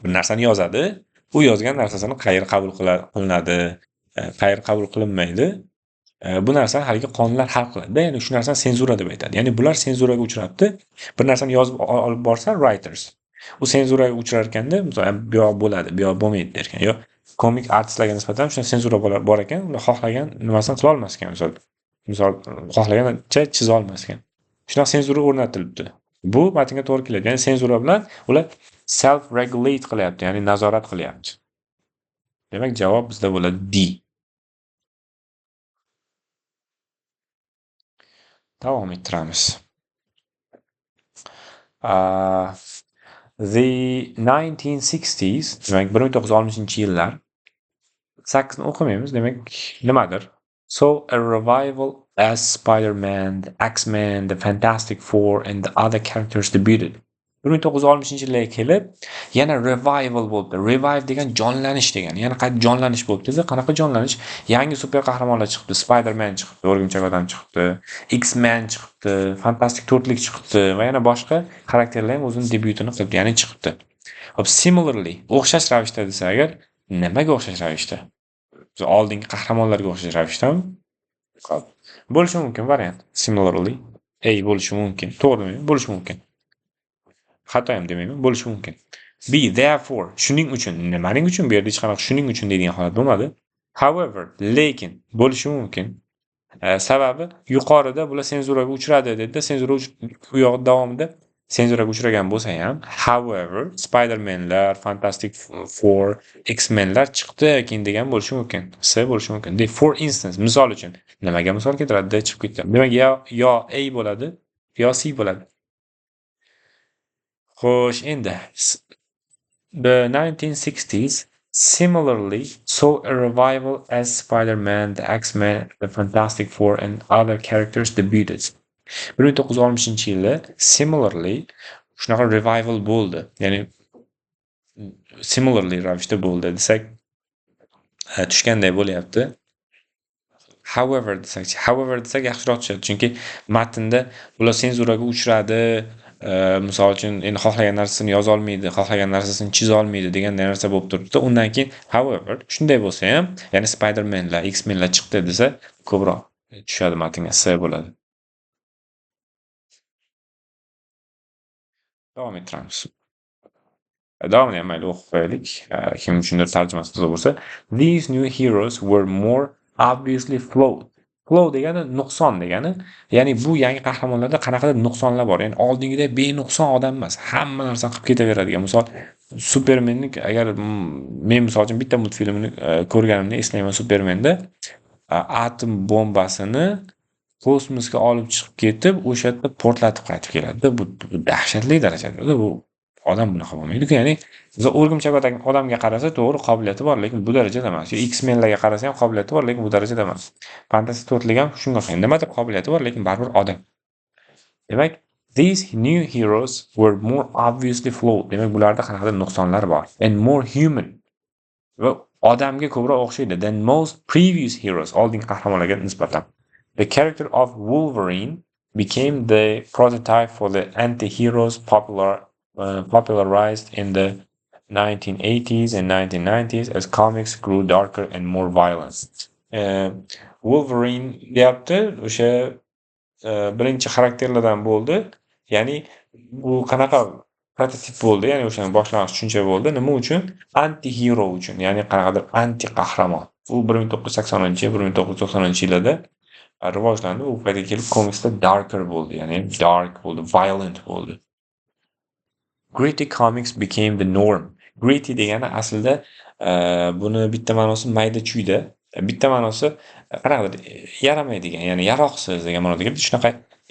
bir narsani yozadi, u yozgan narsasini qayerga qabul qilinadi, qayerga qabul qilinmaydi. Bu narsani haligi qonunlar hal qiladi. Ya'ni shu narsani senzura deb aytadi. Ya'ni bular senzuraga uchrabdi. Bir narsani yozib olib borsa writers. U senzuraga uchrar ekanda, masalan, bu yoq bo'ladi, bu yoq bo'lmaydi derkan. Yo komik artistlarga nisbatan shunday senzura bor ekan, ular xohlagan nimasini qila olmas ekan, misol xohlagancha chiza olmas ekan. Shunaqa senzura o'rnatilibdi. Bu matnga to'g'ri keladi. Ya'ni senzura bilan ular self regulate qilyapti, ya'ni nazorat qilyapti. Demak, javob bizda bo'ladi D. Davom ettiramiz. The 1960s, demak 1960-yillar. 8ni o'qimaymiz, demak nimadir? So a revival as Spider-Man, the X-Men, the Fantastic Four and the other characters debuted. 1960-yillarga kelib, yana revival bo'ldi. Revive degan jonlanish degani. Yana qayta jonlanish bo'ldi. Qanaqa jonlanish? Yangi super qahramonlar chiqdi. Spider-Man chiqdi, O'rgimchak odam chiqdi, X-Men chiqdi, Fantastic to'rtlik chiqdi va yana boshqa xarakterlar ham o'zining debyutini qildi, ya'ni chiqdi. Hop, similarly, o'xshash ravishda desa agar, nimaga o'xshash ravishda? Oldingi qahramonlarga o'xshash ravishdami? Hop, bo'lishi mumkin variant. Similarly, bo'lishi mumkin. To'g'rimi? Bo'lishi mumkin. Xato ham demayman, bo'lishi mumkin. B, therefore, shuning uchun, nimaning uchun bu yerda hech qanaqa shuning uchun deydigan holat bo'lmadi. However, lekin bo'lishi mumkin. Sababi yuqorida bular senzuraga uchradi dedi. Senzura u yoq davomida senzuraga uchragan bo'lsa ham, however, Spider-Manlar, Fantastic Four, X-Menlar chiqdi keyin degan bo'lishi mumkin. C bo'lishi mumkin. For instance, misol uchun nimaga misol keltiradi? Chiqib ketdi. Demak, yo A bo'ladi, yo C bo'ladi. Xo'sh, endi the 1960s similarly saw a revival as Spider-Man, the X-Men, the Fantastic Four and other characters debuted. 1960-yili similarly shunaqa revival bo'ldi. Ya'ni similarly ravishda bo'ldi desak tushganday bo'lyapti. However desak yaxshiroq tushadi. Chunki matnda ular senzuraga uchradi, misol uchun endi xohlagan narsasini yoza olmaydi, xohlagan narsasini chiza olmaydi degan narsa bo'lib turibdi. Undan keyin however shunday bo'lsa ham, ya'ni Spider-Manlar, X-Menlar chiqdi desa, ko'proq tushadi matnga, C bo'ladi. Davom ettiramiz. Davomini ham mayli o'qib qo'yaylik. Kim uchundir tarjimasi to'g'ri bo'lsa. These new heroes were more obviously flawed. Flaw degani nuqson degani. Ya'ni bu yangi qahramonlarda qanaqadir nuqsonlar bor. Ya'ni oldingidek benuqson odam emas. Hamma narsani qilib ketaveradigan. Misol Supermanning agar men misol uchun bitta multfilmini ko'rganimni eslayman. Supermanda atom bombasini kosmosga olib chiqib ketib, o'sha yerda portlatib qaytib keladi. Bu dahshatli darajada. Bu odam bunaqa bo'lmaydi-ku. Ya'ni O'rgimchak odamga qarasa to'g'ri qobiliyati bor, lekin bu darajada emas. X-Menlarga qarasa ham qobiliyati bor, lekin bu darajada emas. Fantastik to'rtlik ham shunga o'xshaydi. Nimadir qobiliyati bor, lekin baribir odam. Demak, these new heroes were more obviously flawed. Demak, bularda qanaqadir nuqsonlar bor. And more human. Va odamga ko'proq o'xshaydi than most previous heroes, oldingi qahramonlarga nisbatan. The character of Wolverine became the prototype for the anti-heroes popularized in the 1980s and 1990s as comics grew darker and more violent. Uh, Wolverine deyapti, o'sha birinchi xarakterlardan bo'ldi. Ya'ni bu qanaqa prototip bo'ldi, ya'ni o'shani boshlang'ich tushuncha bo'ldi. Nima uchun? Anti-hero uchun, ya'ni qanaqadir anti qahramon. U 1980-1990-yillarda rivojlandi. U paytga kelib komiksda darker bo'ldi, ya'ni dark bo'ldi, violent bo'ldi. Gritty comics became the norm. Gritty degani aslida buni bitta ma'nosi mayda-chuyda, bitta ma'nosi qanaqadir yaramaydigan, ya'ni yaroqsiz degan ma'noda keladi. Shunaqa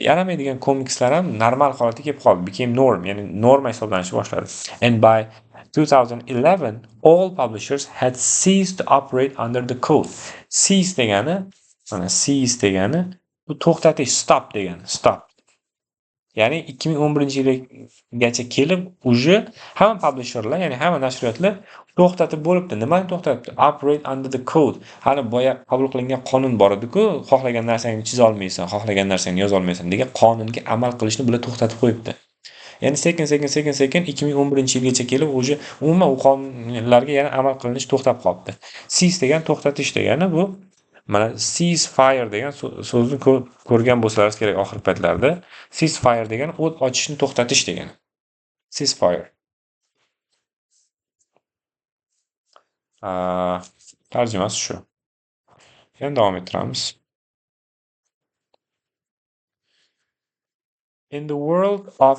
yaramaydigan komikslar ham normal holatga kelib qoldi. Became norm, ya'ni norma hisoblanishni boshladi. And by 2011 all publishers had ceased to operate under the code. Cease degani, mana cease degani bu to'xtatish, stop degani, stop. Ya'ni 2011-yilgacha kelib уже hamma publisherlar, ya'ni hamma nashriyotlar to'xtatib bo'libdi. Nimani to'xtatibdi? Operate under the code. Hali boya qabul qilingan qonun bor edi-ku, xohlagan narsangni chiza olmaysan, xohlagan narsangni yoza olmaysan degan qonunga amal qilishni bular to'xtatib qo'yibdi. Ya'ni sekin 2011-yilgacha kelib уже umuman u qonunlarga yana amal qilinish to'xtab qolibdi. Cease degan to'xtatish degani bu. Mana cease fire degan so'zni ko'rgan bo'lsangiz kerak oxirgi paytlarda. Cease fire degani o't ochishni to'xtatish degani. Cease fire. Tarjimasi shu. Yana davom ettiramiz. In the world of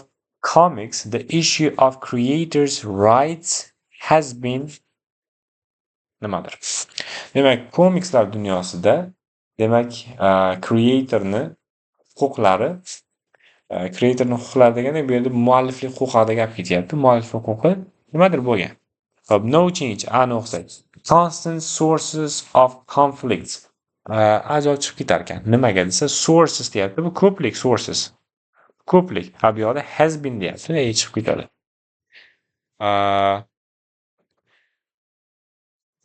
comics, the issue of creators' rights has been nimadir? Demak, komikslar dunyosida, demak, creatorni huquqlari deganda bu yerda mualliflik huquqi haqida gap ketyapti. Mualliflik huquqi nimadir bo'lgan. Hop, no change, aniq o'xshaydi. Constant sources of conflicts. Ajoyib chiqib ketar ekan. Nimaga desa, sources deyapti. Bu ko'plik sources. Ko'plik. Ha, bu yoqda has been deyapti. Chiqib ketadi.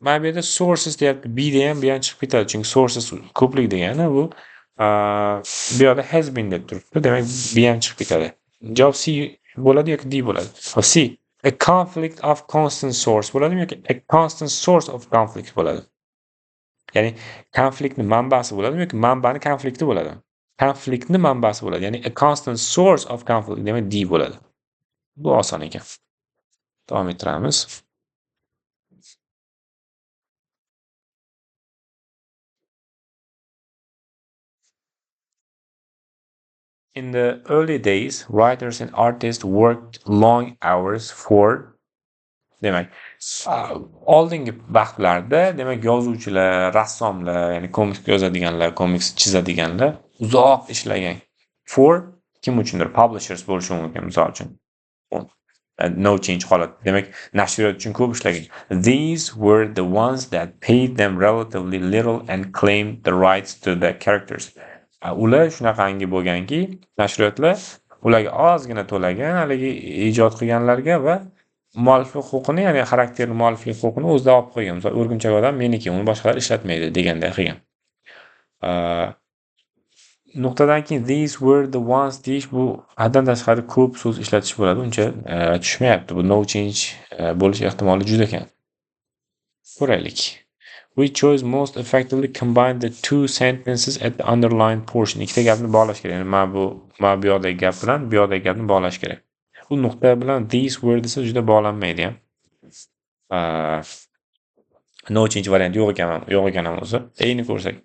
Mana bu yerda sources deyapti. B da ham bu ham chiqib ketadi. Chunki sources ko'plik degani bu bu yoqda has been deb turibdi. Demak, bu ham chiqib ketadi. Javob C bo'ladi yoki D bo'ladi. C. A conflict of constant source bo'ladimi yoki a constant source of conflict bo'ladi? Ya'ni konfliktni manbasi bo'ladimi yoki manbani konflikti bo'ladi? Konfliktni manbasi bo'ladi. Ya'ni a constant source of conflict demak D bo'ladi. Bu oson ekan. Davom ettiramiz. In the early days, writers and artists worked long hours for demak, oldingi vaqtlarda demak yozuvchilar, rassomlar, ya'ni komiks yozadiganlar, komiks chizadiganlar uzoq ishlagan. For kim uchundir? Publishers bo'lishi mumkin, misol uchun. No change holat. Demak, nashriyot uchun ko'p ishlagan. These were the ones that paid them relatively little and claimed the rights to the characters. Ular shunaqangi bo'lganki, nashriyotlar ularga ozgina to'lagan, haligi ijod qilganlarga va mualliflik huquqini, ya'ni xarakterni mualliflik huquqini o'zida olib qo'ygan. Misol, o'rgimchak odam meniki, uni boshqalar ishlatmaydi deganday qilgan. Nuqtadan keyin these were the ones deyish bu haddan tashqari ko'p so'z ishlatish bo'ladi. Uncha tushmayapti. Bu no change bo'lish ehtimoli juda kam. Ko'raylik. We chose most effectively combine the two sentences at the underlined portion. Ikkita gapni bog'lash kerak. Ya'ni mana bu yoqdagi gap bilan bu yoqdagi gapni bog'lash kerak. Bu nuqta bilan these were desa juda bog'lanmaydi ham. No change variant yo'q ekan ham o'zi. Ayni ko'rsak.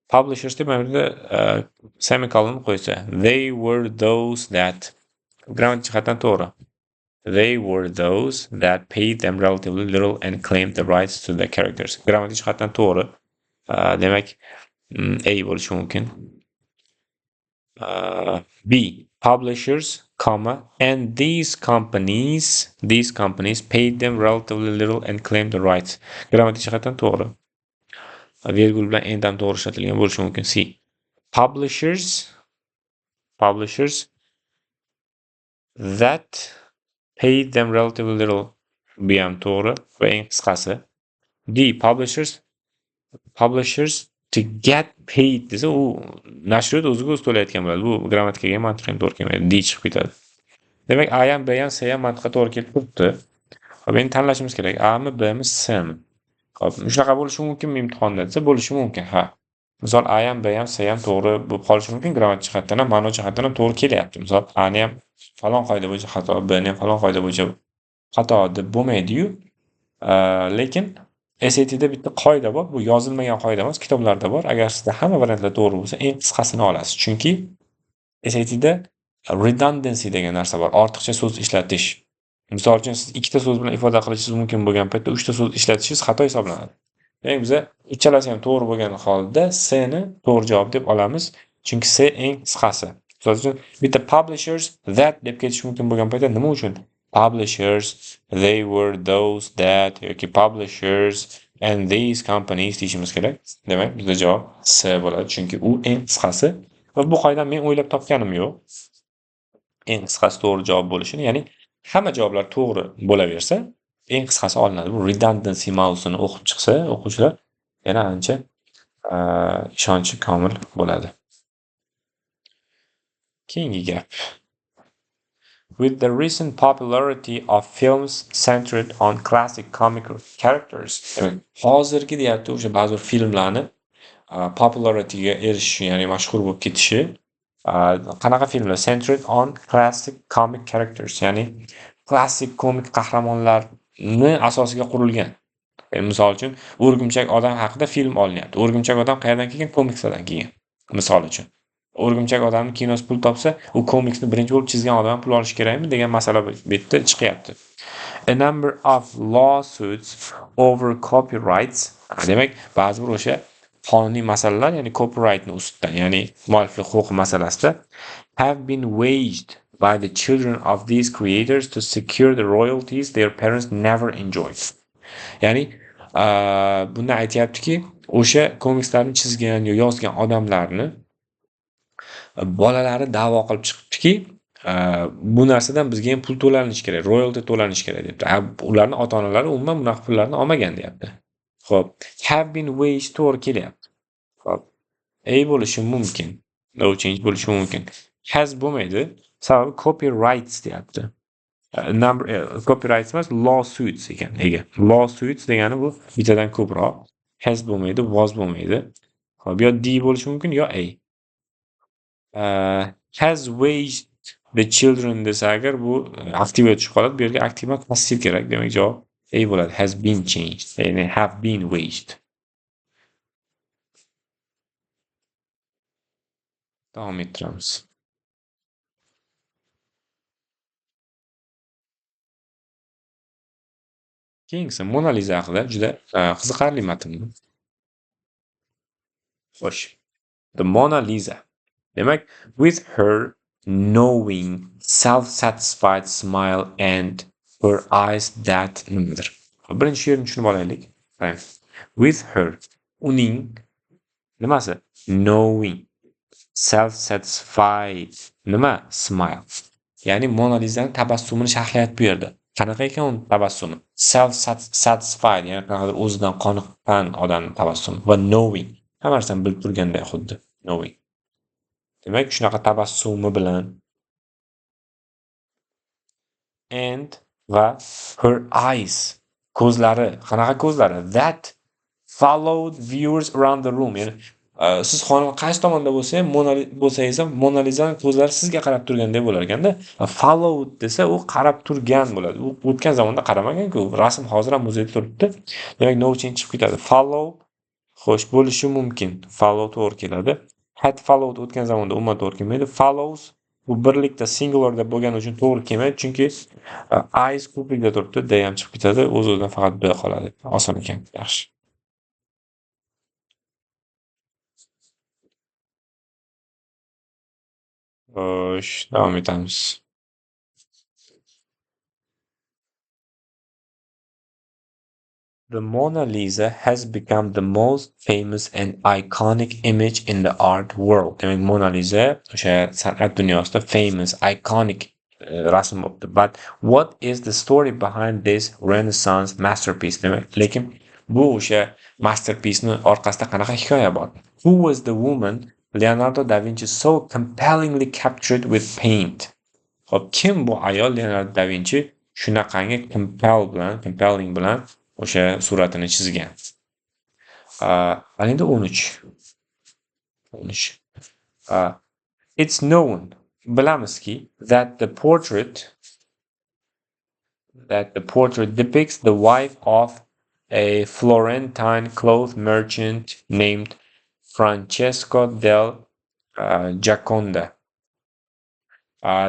Publishers deb mana yerda semicolon qo'ysa, they were those that grammatik jihatdan to'g'ri. They were those that paid them relatively little and claimed the rights to the characters. Grammatik jihatdan to'g'ri. Demak, A bo'lishi mumkin. B. Publishers, comma, and these companies paid them relatively little and claimed the rights. Grammatik jihatdan to'g'ri. Virgul bilan endam to'g'ri ishlatilgan bo'lishi mumkin. C. Publishers that paid them relatively little. Bu ham to'g'ri va eng qisqasi. D. Publishers To get paid desa, u nashriyot o'ziga o'zi to'layotgan bo'ladi. Bu grammatikaga ham mantiqiy to'g'ri kelmaydi. D chiqib ketadi. Demak, I am, B ham, C ham mantiqqa to'g'ri kelib turibdi. Hop, endi tanlashimiz kerak. A mi, B mi, C mi? Hop, shunaqa bo'lishi mumkinmi imtihonda desa, bo'lishi mumkin. Ha. Misol A ham, B ham, C ham to'g'ri bo'lib qolishi mumkin. Grammatik jihatdan ham, ma'no jihatdan ham to'g'ri kelyapti. Misol A ni ham falon qoida bo'yicha xato, B ni ham falon qoida bo'yicha xato deb bo'lmaydi-yu. Lekin SATda bitta qoida bor. Bu yozilmagan qoida emas, kitoblarda bor. Agar sizda hamma variantlar to'g'ri bo'lsa, eng qisqasini olasiz. Chunki SATda redundancy degan narsa bor. Ortiqcha so'z ishlatish. Misol uchun siz ikkita so'z bilan ifoda qilishingiz mumkin bo'lgan paytda uchta so'z ishlatishingiz xato hisoblanadi. Demak, biz uchalasi ham to'g'ri bo'lgan holda C ni to'g'ri javob deb olamiz. Chunki C eng qisqasi. Misol uchun bitta publishers that deb ketish mumkin bo'lgan paytda nima uchun? Publishers, they were those that yoki publishers and these companies deyishimiz kerak. Demak, bizda javob C bo'ladi, chunki u eng qisqasi. Va bu qoidani men o'ylab topganim yo'q. Eng qisqasi to'g'ri javob bo'lishini, ya'ni hamma javoblar to'g'ri bo'laversa, eng qisqasi olinadi. Bu redundancy mavzusini o'qib chiqsa, o'quvchilar yana ancha ishonchi komil bo'ladi. Keyingi gap. With the recent popularity of films centered on classic comic characters. Hozirgi deyapti, o'sha ba'zi filmlarni popularityga erishishi, ya'ni mashhur bo'lib ketishi. Qanaqa filmlar? Centered on classic comic characters, ya'ni klassik komik qahramonlarni asosiga qurilgan. Misol uchun, O'rgimchak odam haqida film olinyapti. O'rgimchak odam qayerdan kelgan? Komikslardan kelgan. Misol uchun. O'rgimchak odamning kinosi pul topsa, u komiksni birinchi bo'lib chizgan odam pul olish kerakmi degan masala bu yerda chiqyapti. A number of lawsuits over copyrights. Demak, ba'zi bir o'sha qonuniy masalalar, ya'ni copyrightni ustidan, ya'ni mualliflik huquqi masalasida have been waged by the children of these creators to secure the royalties their parents never enjoyed. Ya'ni bunda aytayaptiki, o'sha komikslarni chizgan yoki yozgan odamlarni bolalari da'vo qilib chiqibdiki, bu narsadan bizga ham pul to'lanishi kerak, royalty to'lanishi kerak debdi. Ularning ota-onalari umuman bunaqa pullarni olmagan deyapti. Xo'p, have been waged to'g'ri kelyapti. Xo'p, A bo'lishi mumkin. No change bo'lishi mumkin. Has bo'lmaydi. Sababi copyrights deyapti. Copyrights emas, lawsuits ekan. Nega? Lawsuits degani bu bittadan ko'proq. Has bo'lmaydi, was bo'lmaydi. Xo'p, yo D bo'lishi mumkin, yo A. Has waged the children desa agar bu aktivga tushib qoladi. Bu yerga aktiv emas, passiv kerak. Demak, javob A bo'ladi. Has been changed. Ya'ni have been waged. Davom ettiramiz. Keyingisi Mona Lisa haqida juda qiziqarli matn. Xo'sh. The Mona Lisa. Demak, with her knowing, self-satisfied smile and her eyes that nimadir. Birinchi she'rni tushunib olaylik. With her, uning nimasi? Knowing, self-satisfied, nima? Smile. Ya'ni Mona Lisaning tabassumini sharhlayapti bu yerda. Qanaqa ekan uning tabassumi? Self-satisfied, ya'ni qanaqadir o'zidan qoniqqan odamning tabassumi va knowing, hamma narsani bilib turganday xuddi. Knowing. Demak, shunaqa tabassumi bilan and va her eyes, ko'zlari, qanaqa ko'zlari? That followed viewers around the room. Ya'ni siz xonim qaysi tomonda bo'lsa ham, bo'lsangiz ham Mona Lisaning ko'zlari sizga qarab turganday bo'lar ekanda. Followed desa, u qarab turgan bo'ladi. U o'tgan zamonda qaramagan-ku. Rasm hozir ham muzeyda turibdi. Demak, no change chiqib ketadi. Follow xo'sh bo'lishi mumkin. Follow to'g'ri keladi. Had followed o'tgan zamonda umuman to'g'ri kelmaydi. Follows bu birlikda singularda bo'lgani uchun to'g'ri kelmaydi, chunki eyes ko'plikda turibdi, D ham chiqib ketadi. O'z-o'zidan faqat B qoladi. Oson ekan. Yaxshi. Xo'sh, davom etamiz. The Mona Lisa has become the most famous and iconic image in the art world. Demak, Mona Lisa o'sha san'at dunyosida famous, iconic rasm bo'libdi. But what is the story behind this Renaissance masterpiece? Demak, lekin Bu o'sha masterpiece'ni orqasida qanaqa hikoya bor? Who was the woman Leonardo da Vinci so compellingly captured with paint? Xo'p, kim bu ayol Leonardo da Vinci shunaqangi compelling bilan o'sha suratini chizgan? Mana endi 13. 13. It's known, bilamizki, that the portrait depicts the wife of a Florentine cloth merchant named Francesco del Giaconda.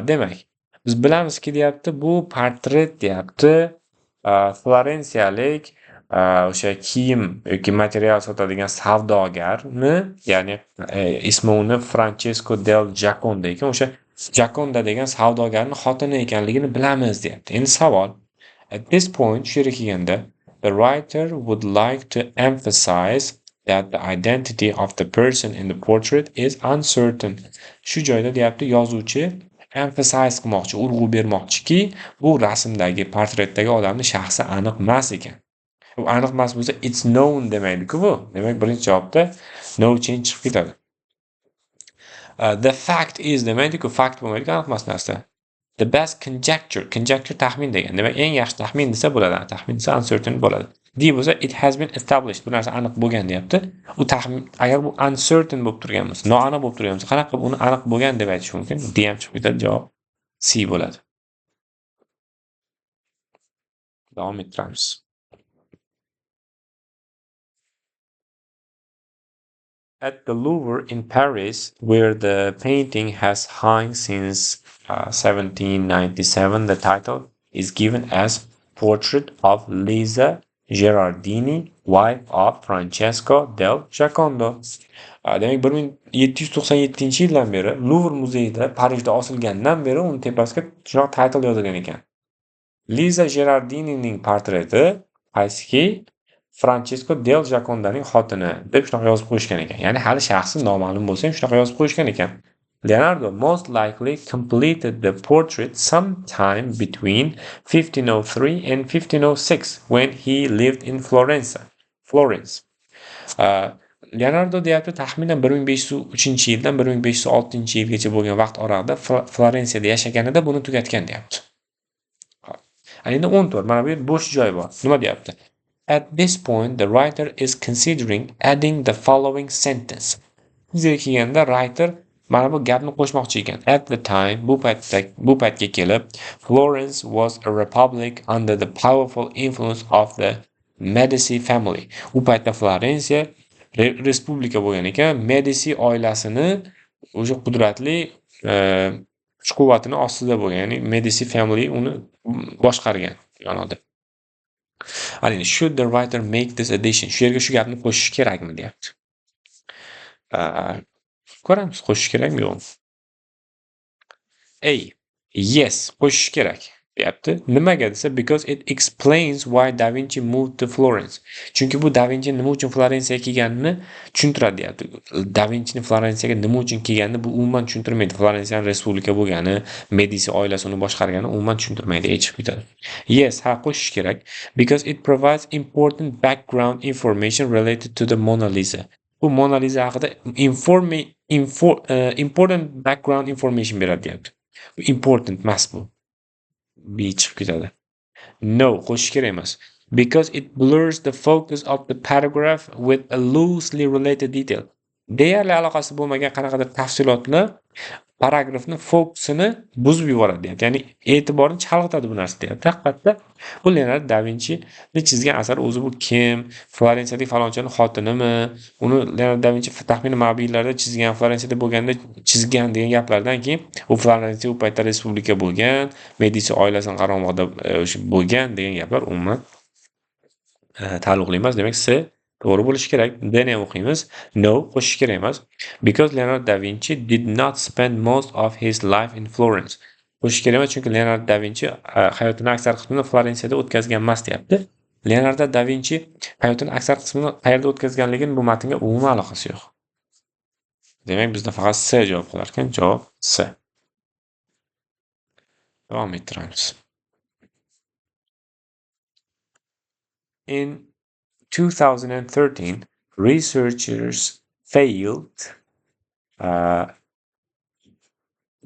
Demak, biz bilamizki deyapti, bu portret deyapti, Florensiyalik o'sha kiyim yoki material sotadigan savdogarni, ya'ni ismi uni Francesco del Giaconda ekan, o'sha Giaconda degan savdogarni xotini ekanligini bilamiz deyapti. Endi savol, at this point shu yerga kelganda the writer would like to emphasize that the identity of the person in the portrait is uncertain. Shu joyda deyapti yozuvchi emphasize qilmoqchi, urg'u bermoqchiki, bu rasmdagi, portretdagi odamning shaxsi aniq emas ekan. U aniq emas bo'lsa, it's known demaydi-ku bu. Demak, birinchi javobda no change chiqib ketadi. The fact is demaydi-ku, fact bo'lmaydi, aniq emas narsa. The best conjecture taxmin degan. Demak, eng yaxshi taxmin desa bo'ladi, taxmin desa uncertain bo'ladi. D bo'lsa it has been established. Bu narsa aniq bo'lgan deyapti. U taxmin, agar bu uncertain bo'lib turgan bo'lsa, noaniq bo'lib turgan bo'lsa, qanaqa qilib uni aniq bo'lgan deb aytish mumkin? D ham chiqib ketadi, javob C bo'ladi. Davom ettiramiz. At the Louvre in Paris, where the painting has hung since 1797, the title is given as Portrait of Lisa Gerardini, wife of Francesco del Giacondo. Demak, 1797-yildan beri Louvre muzeyida Parijda osilgandan beri uni tepasiga shunaqa title yozilgan ekan. Lisa Gerardinining portreti qaysiki Francesco del Giacondaning xotini deb shunaqa yozib qo'yishgan ekan. Ya'ni hali shaxsi noma'lum bo'lsa ham shunaqa yozib qo'yishgan ekan. Leonardo most likely completed the portrait sometime between 1503 and 1506 when he lived in Florence. Leonardo deyapti, taxminan 1503-yildan 1506-yilgacha bo'lgan vaqt oralida Florensiyada yashaganida buni tugatgan deyapti. Endi 14. Mana bu yer bo'sh joy bor. Nima deyapti? At this point, the writer is considering adding the following sentence. Bizga kelganda writer mana bu gapni qo'shmoqchi ekan. At the time, bu paytga kelib, Florence was a republic under the powerful influence of the Medici family. U paytda Florensiya respublika bo'lgan ekan, Medici oilasini o'sha qudratli kuch-quvvatini ostida bo'lgan, ya'ni Medici family uni boshqargan yo'naldi. Endi should the writer make this addition? Shu yerga shu gapni qo'shish kerakmi deyapti. Ko'ramiz, qo'shish kerakmi yo'qmi? A. Yes, qo'shish kerak deyapti. Nimaga desa, because it explains why Da Vinci moved to Florence. Chunki bu Da Vinci nima uchun Florensiyaga kelganini tushuntiradi deyapti. Da Vincining Florensiyaga nima uchun kelganini bu umuman tushuntirmaydi. Florensiyaning respublika bo'lgani, Medici oilasi uni boshqargani umuman tushuntirmaydi, chiqib ketadi. Yes, ha, qo'shish kerak because it provides important background information related to the Mona Lisa. Bu Mona Lisa haqida important background information beradi deyapti. Important emas bu. B chiqib ketadi. No, qo'shish kerak emas. Because it blurs the focus of the paragraph with a loosely related detail. Deyarli aloqasi bo'lmagan qanaqadir tafsilotlar paragrafni fokusini buzib yuboradi deyapti. Ya'ni e'tiborni chalg'itadi bu narsa deyapti. Haqiqatda bu Leonardo da Vinci chizgan asar o'zi bu kim? Florensiyadagi falonchani xotinimi? Uni Leonardo da Vinci taxminan mana bu yillarda chizgan, Florensiyada bo'lganda chizgan degan gaplardan keyin u Florensiya u paytda respublika bo'lgan, Medici oilasining qaromog'ida bo'lgan degan gaplar umuman taalluqli emas. Demak, C to'g'ri bo'lishi kerak. Buni ham o'qiymiz. No, qo'shish kerak emas. Because Leonardo da Vinci did not spend most of his life in Florence. Qo'shish kerak emas, chunki Leonardo da Vinci hayotining aksar qismini Florensiyada o'tkazgan emas deyapti. Leonardo da Vinci hayotining aksar qismini qayerda o'tkazganligini bu matnga umuman aloqasi yo'q. Demak, bizda faqat C javob qolar ekan. Javob C. Davom ettiramiz. In 2013, researchers failed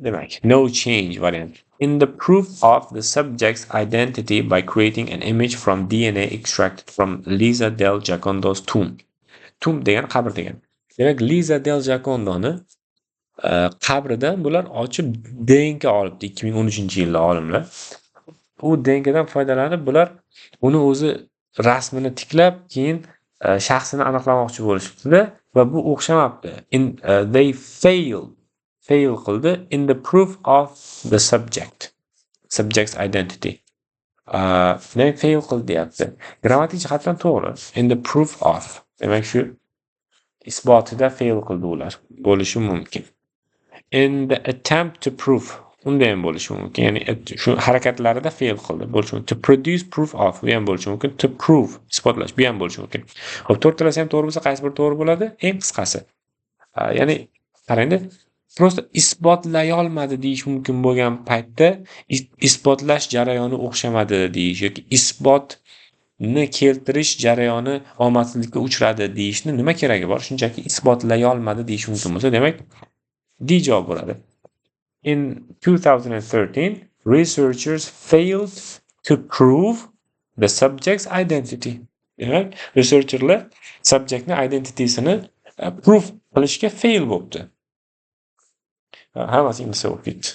demek no change variant in the proof of the subject's identity by creating an image from DNA extracted from Lisa Del Giacondo's tomb. Tomb degan qabr degan. Demak, Lisa Del Giacondoni qabridan bular ochib DNK olibdi 2013-yilda olimlar. U DNKdan foydalanib bular uni o'zi rasmini tiklab, keyin shaxsini aniqlamoqchi bo'lishdi va bu o'xshamabdi. They fail qildi in the proof of the subject's identity. Demak, fail qildi deyapti. Grammatik jihatdan to'g'ri. In the proof of. Demak, shu isbotida fail qildi ular. Bo'lishi mumkin. In the attempt to prove. Unda ham bo'lishi mumkin. Ya'ni shu harakatlarida fail qildi. Bo'lishi mumkin. To produce proof of bu ham bo'lishi mumkin. To prove isbotlash bu ham bo'lishi mumkin. Xo'p, to'rtalasi ham to'g'ri bo'lsa, qaysi biri to'g'ri bo'ladi? Eng qisqasi. Ya'ni qarangda, prosta isbotlay olmadi deyish mumkin bo'lgan paytda isbotlash jarayoni o'xshamadi deyish yoki isbotni keltirish jarayoni omadsizlikka uchradi deyishni nima keragi bor? Shunchaki isbotlay olmadi deyish mumkin bo'lsa, demak D javob bo'ladi. In 2013, researchers failed to prove the subject's identity. Demak, researcherlar subjectni identitysini proof qilishga fail bo'libdi. Hammasi inglizcha bo'lib ketdi.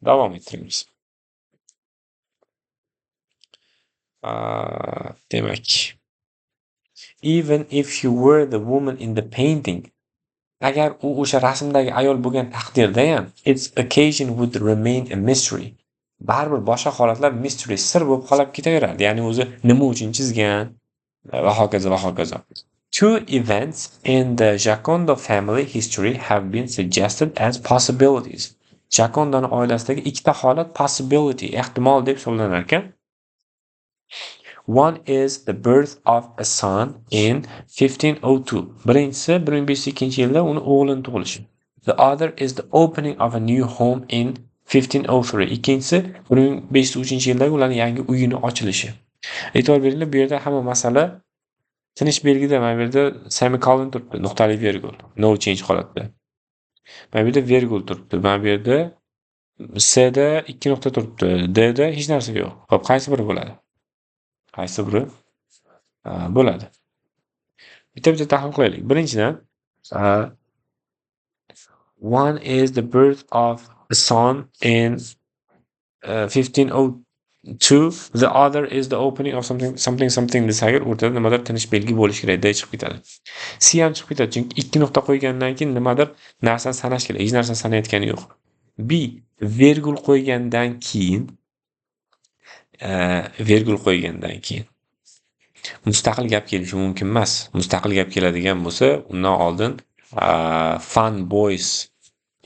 Davom ettiramiz. Demak, even if you were the woman in the painting, agar u o'sha rasmdagi ayol bo'lgan taqdirda ham, its occasion would remain a mystery. Baribir boshqa holatlar mystery, sir bo'lib qolib ketaveradi. Ya'ni o'zi nima uchun chizgan va hokazo va hokazo. Two events in the Giacondo family history have been suggested as possibilities. Giacondoni oilasidagi ikkita holat possibility, ehtimol deb hisoblanar ekan. One is the birth of a son in 1502. Birinchisi 1502-yilda uni o'g'lini tug'ilishi. The other is the opening of a new home in 1503. Ikkinchisi 1503-yildagi ularning yangi uyini ochilishi. E'tibor beringlar, bu yerda hamma masala tinish belgida, mana bu yerda semicolon turibdi, nuqtali vergul, no change holatda. Mana bu yerda vergul turibdi. Mana bu yerda C da 2 nuqta turibdi, D da hech narsa yo'q. Xo'p, qaysi biri bo'ladi? Qaysi biri bo'ladi? Bitta tahlil qilaylik. Birinchidan, one is the birth of a son in 1502. The other is the opening of something desagar o'rtada nimadir tinish belgi bo'lishi kerak, deb chiqib ketadi. C ham chiqib ketadi, chunki 2 nuqta qo'ygandan keyin nimadir narsani sanash kerak. Hech narsani sanayotgani yo'q. B, vergul qo'ygandan keyin mustaqil gap kelishi mumkin emas. Mustaqil gap keladigan bo'lsa, undan oldin fun boys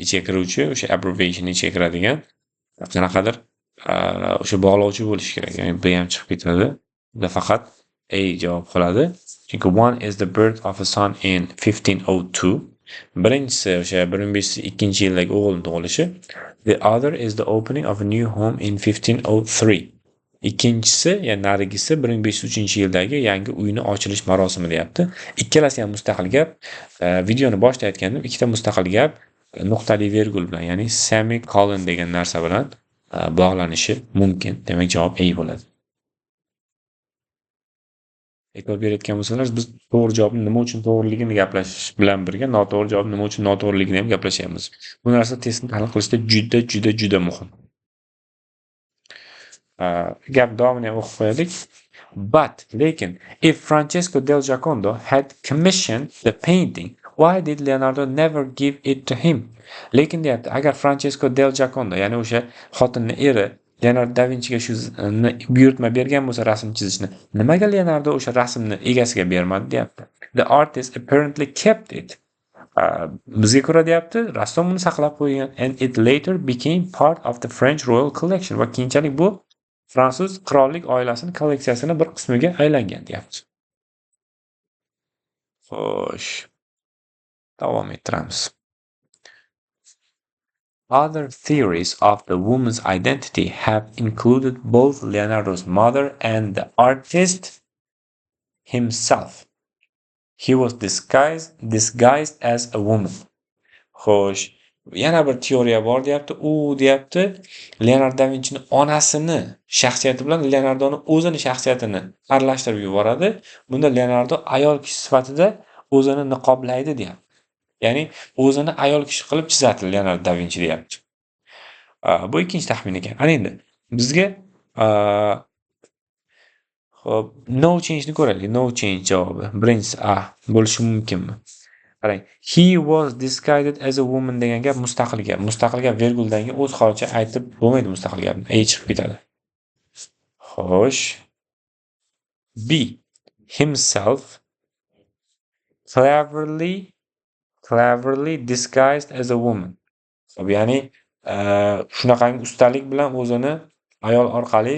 ichiga kiruvchi, o'sha abbreviation ichiga kiradigan qanaqadir o'sha bog'lovchi bo'lishi kerak. Ya'ni B ham chiqib ketadi. Bunda faqat A javob qoladi. Chunki one is the birth of a son in 1502. Birinchisi o'sha 1502-yildagi o'g'ilning tug'ilishi. The other is the opening of a new home in 1503. Ikkinchisi, ya'ni narigisi 1503-yildagi yangi uyni ochilish marosimi deyapti. Ikkalasi ham mustaqil gap. Videoni boshida aytgandim, ikkita mustaqil gap nuqtali vergul bilan, ya'ni semicolon degan narsa bilan bog'lanishi mumkin. Demak, javob A bo'ladi. E'tibor berayotgan bo'lsangiz, biz to'g'ri javobni nima uchun to'g'riligini gaplashish bilan birga noto'g'ri javobni nima uchun noto'g'riligini ham gaplashyapmiz. Bu narsa testni hal qilishda juda muhim. Gap davomini ham o'qib qo'yaylik. But, lekin, if Francesco del Giacondo had commissioned the painting, why did Leonardo never give it to him? Lekin deyapti, agar Francesco del Giacondo, ya'ni o'sha xotinning eri Leonardo da Vinciga shu buyurtma bergan bo'lsa rasm chizishni, nimaga Leonardo o'sha rasmni egasiga bermadi deyapti. The artist apparently kept it. Bizga ko'ra deyapti, rassom uni saqlab qo'ygan, and it later became part of the French royal collection. Va keyinchalik bu Fransuz qirollik oilasining kolleksiyasining bir qismiga aylangan deyapti. Xo'sh. Davom ettiramiz. Other theories of the woman's identity have included both Leonardo's mother and the artist himself. He was disguised as a woman. Xo'sh, yana bir teoriya bor deyapti. U deyapti, Leonardo da Vinchini onasini shaxsiyati bilan Leonardoni o'zini shaxsiyatini aralashtirib yuboradi. Bunda Leonardo ayol kishi sifatida o'zini niqoblaydi deyapti. Ya'ni o'zini ayol kishi qilib chizadi Leonardo da Vinchi deyapti. Bu ikkinchi taxmin ekan. Ana endi bizga xo'p, no change ni ko'raylik. No change javobi. Birinchisi A bo'lishi mumkinmi? Qarang, he was disguised as a woman degan gap mustaqil gap. Mustaqil gap verguldan keyin o'z holicha aytib bo'lmaydi mustaqil gapni. A chiqib ketadi. Xo'sh. B. Himself cleverly disguised as a woman. Ya'ni shunaqangi ustalik bilan o'zini ayol orqali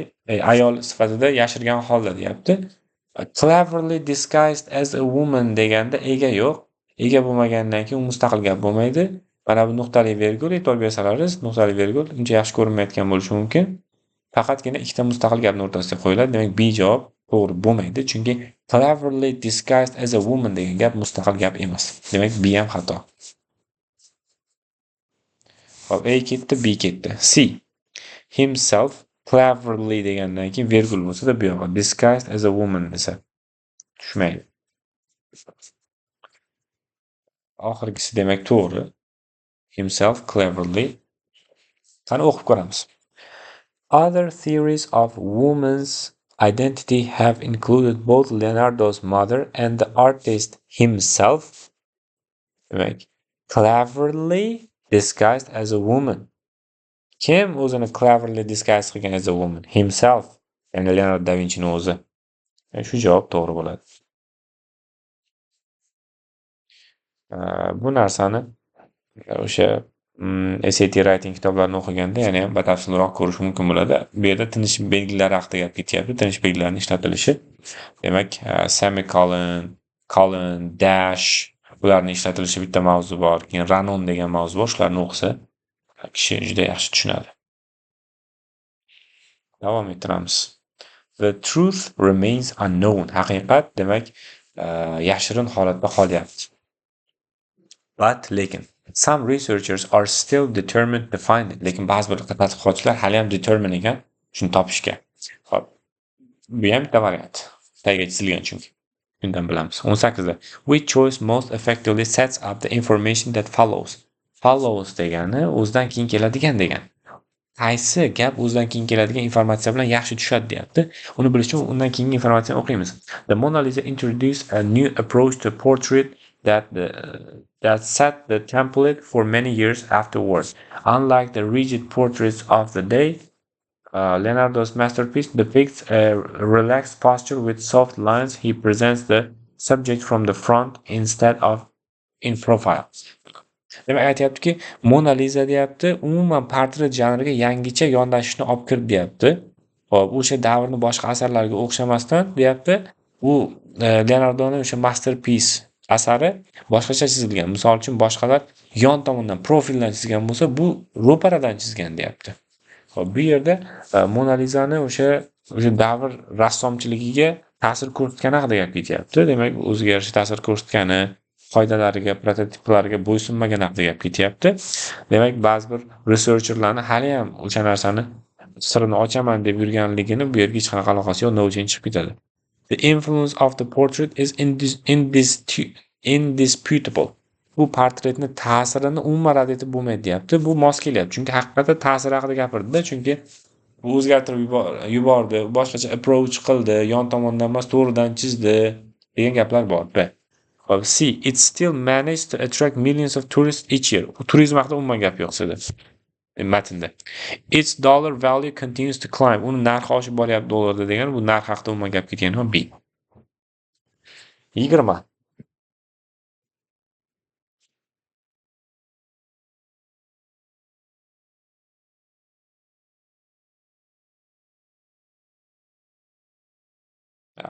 ayol sifatida yashirgan holda deyapti. Cleverly disguised as a woman deganda ega yo'q. Ega bo'lmagandan keyin u mustaqil gap bo'lmaydi. Mana bu nuqtali vergul e'tibor bersalaringiz, nuqtali vergul uncha yaxshi ko'rinmayotgan bo'lishi mumkin. Faqatgina ikkita mustaqil gapni o'rtasiga qo'yiladi. Demak, B javob to'g'ri bo'lmaydi, chunki cleverly disguised as a woman degan gap mustaqil gap emas. Demak, B ham xato. Hop, A ketdi, B ketdi. C. Himself cleverly degandan keyin vergul bo'lsa-da bu yoqqa disguised as a woman desa tushmaydi. Oxirgisi demak to'g'ri. Himself cleverly. Qani o'qib ko'ramiz. Other theories of woman's identity have included both Leonardo's mother and the artist himself. Demak, cleverly disguised as a woman. Kim o'zini cleverly disguised qilgan as a woman? Himself. Ya'ni Leonardo da Vinchini o'zi. Shu javob to'g'ri bo'ladi. Bu narsani o'sha SAT writing kitoblarini o'qiganda yana ham batafsilroq ko'rish mumkin bo'ladi. Bu yerda tinish belgilari haqida gap ketyapti. Tinish belgilarining ishlatilishi. Demak, semicolon, colon, dash ularning ishlatilishi bitta mavzu bor. Keyin run-on degan mavzu bor. Shularni o'qisa, kishi juda yaxshi tushunadi. Davom ettiramiz. The truth remains unknown. Haqiqat demak yashirin holatda qolyapti. But lekin some researchers are still determined to find it. Lekin ba'zi bir tadqiqotchilar hali ham determined ekan shuni topishga. Xo'p. Bu ham bitta variant. Tagiga chizilgan chunki. Bundan bilamiz. 18da. Which choice most effectively sets up the information that follows. Follows degani o'zidan keyin keladigan degan. Qaysi gap o'zidan keyin keladigan informatsiya bilan yaxshi tushadi deyapti. Uni bilish uchun undan keyingi informatsiyani o'qiymiz. The Mona Lisa introduced a new approach to portrait that set the template for many years afterwards. Unlike the rigid portraits of the day, Leonardo's masterpiece depicts a relaxed posture with soft lines. He presents the subject from the front instead of in profile. Demak, aytayaptiki, Mona Lisa deyapti, umuman portret janriga yangicha yondashishni olib kirdi deyapti. Xo'p, o'sha davrning boshqa asarlariga o'xshamasdan deyapti, u Leonardoning o'sha masterpiece asari boshqacha chizilgan. Misol uchun boshqalar yon tomondan profildan chizgan bo'lsa, bu ro'paradan chizgan deyapti. Xo'p, bu yerda Mona Lisani o'sha davr rassomchiligiga ta'sir ko'rsatgani haqida gap ketyapti. Demak, o'ziga yarasha ta'sir ko'rsatgani, qoidalariga, prototiplariga bo'ysunmagan haqida gap ketyapti. Demak, ba'zi bir researcherlarni hali ham o'sha narsani sirini ochaman deb yurganligini bu yerga hech qanaqa aloqasi yo'q, novchin chiqib ketadi. The influence of the portrait is indisputable. Bu portretni ta'sirini umuman rad etib bo'lmaydi deyapti. Bu mos kelyapti. Chunki haqiqatda ta'sir haqida gapirdi, chunki bu o'zgartirib yubordi, boshqacha approach qildi, yon tomondan emas, to'g'ridan chizdi degan gaplar bor. C. It still managed to attract millions of tourists each year. Turizm haqida umuman gap yo'q sizda. Matnda. Its dollar value continues to climb. Uni narxi oshib boryapti dollarda degan, bu narx haqida umuman gap ketgani ham B. 20.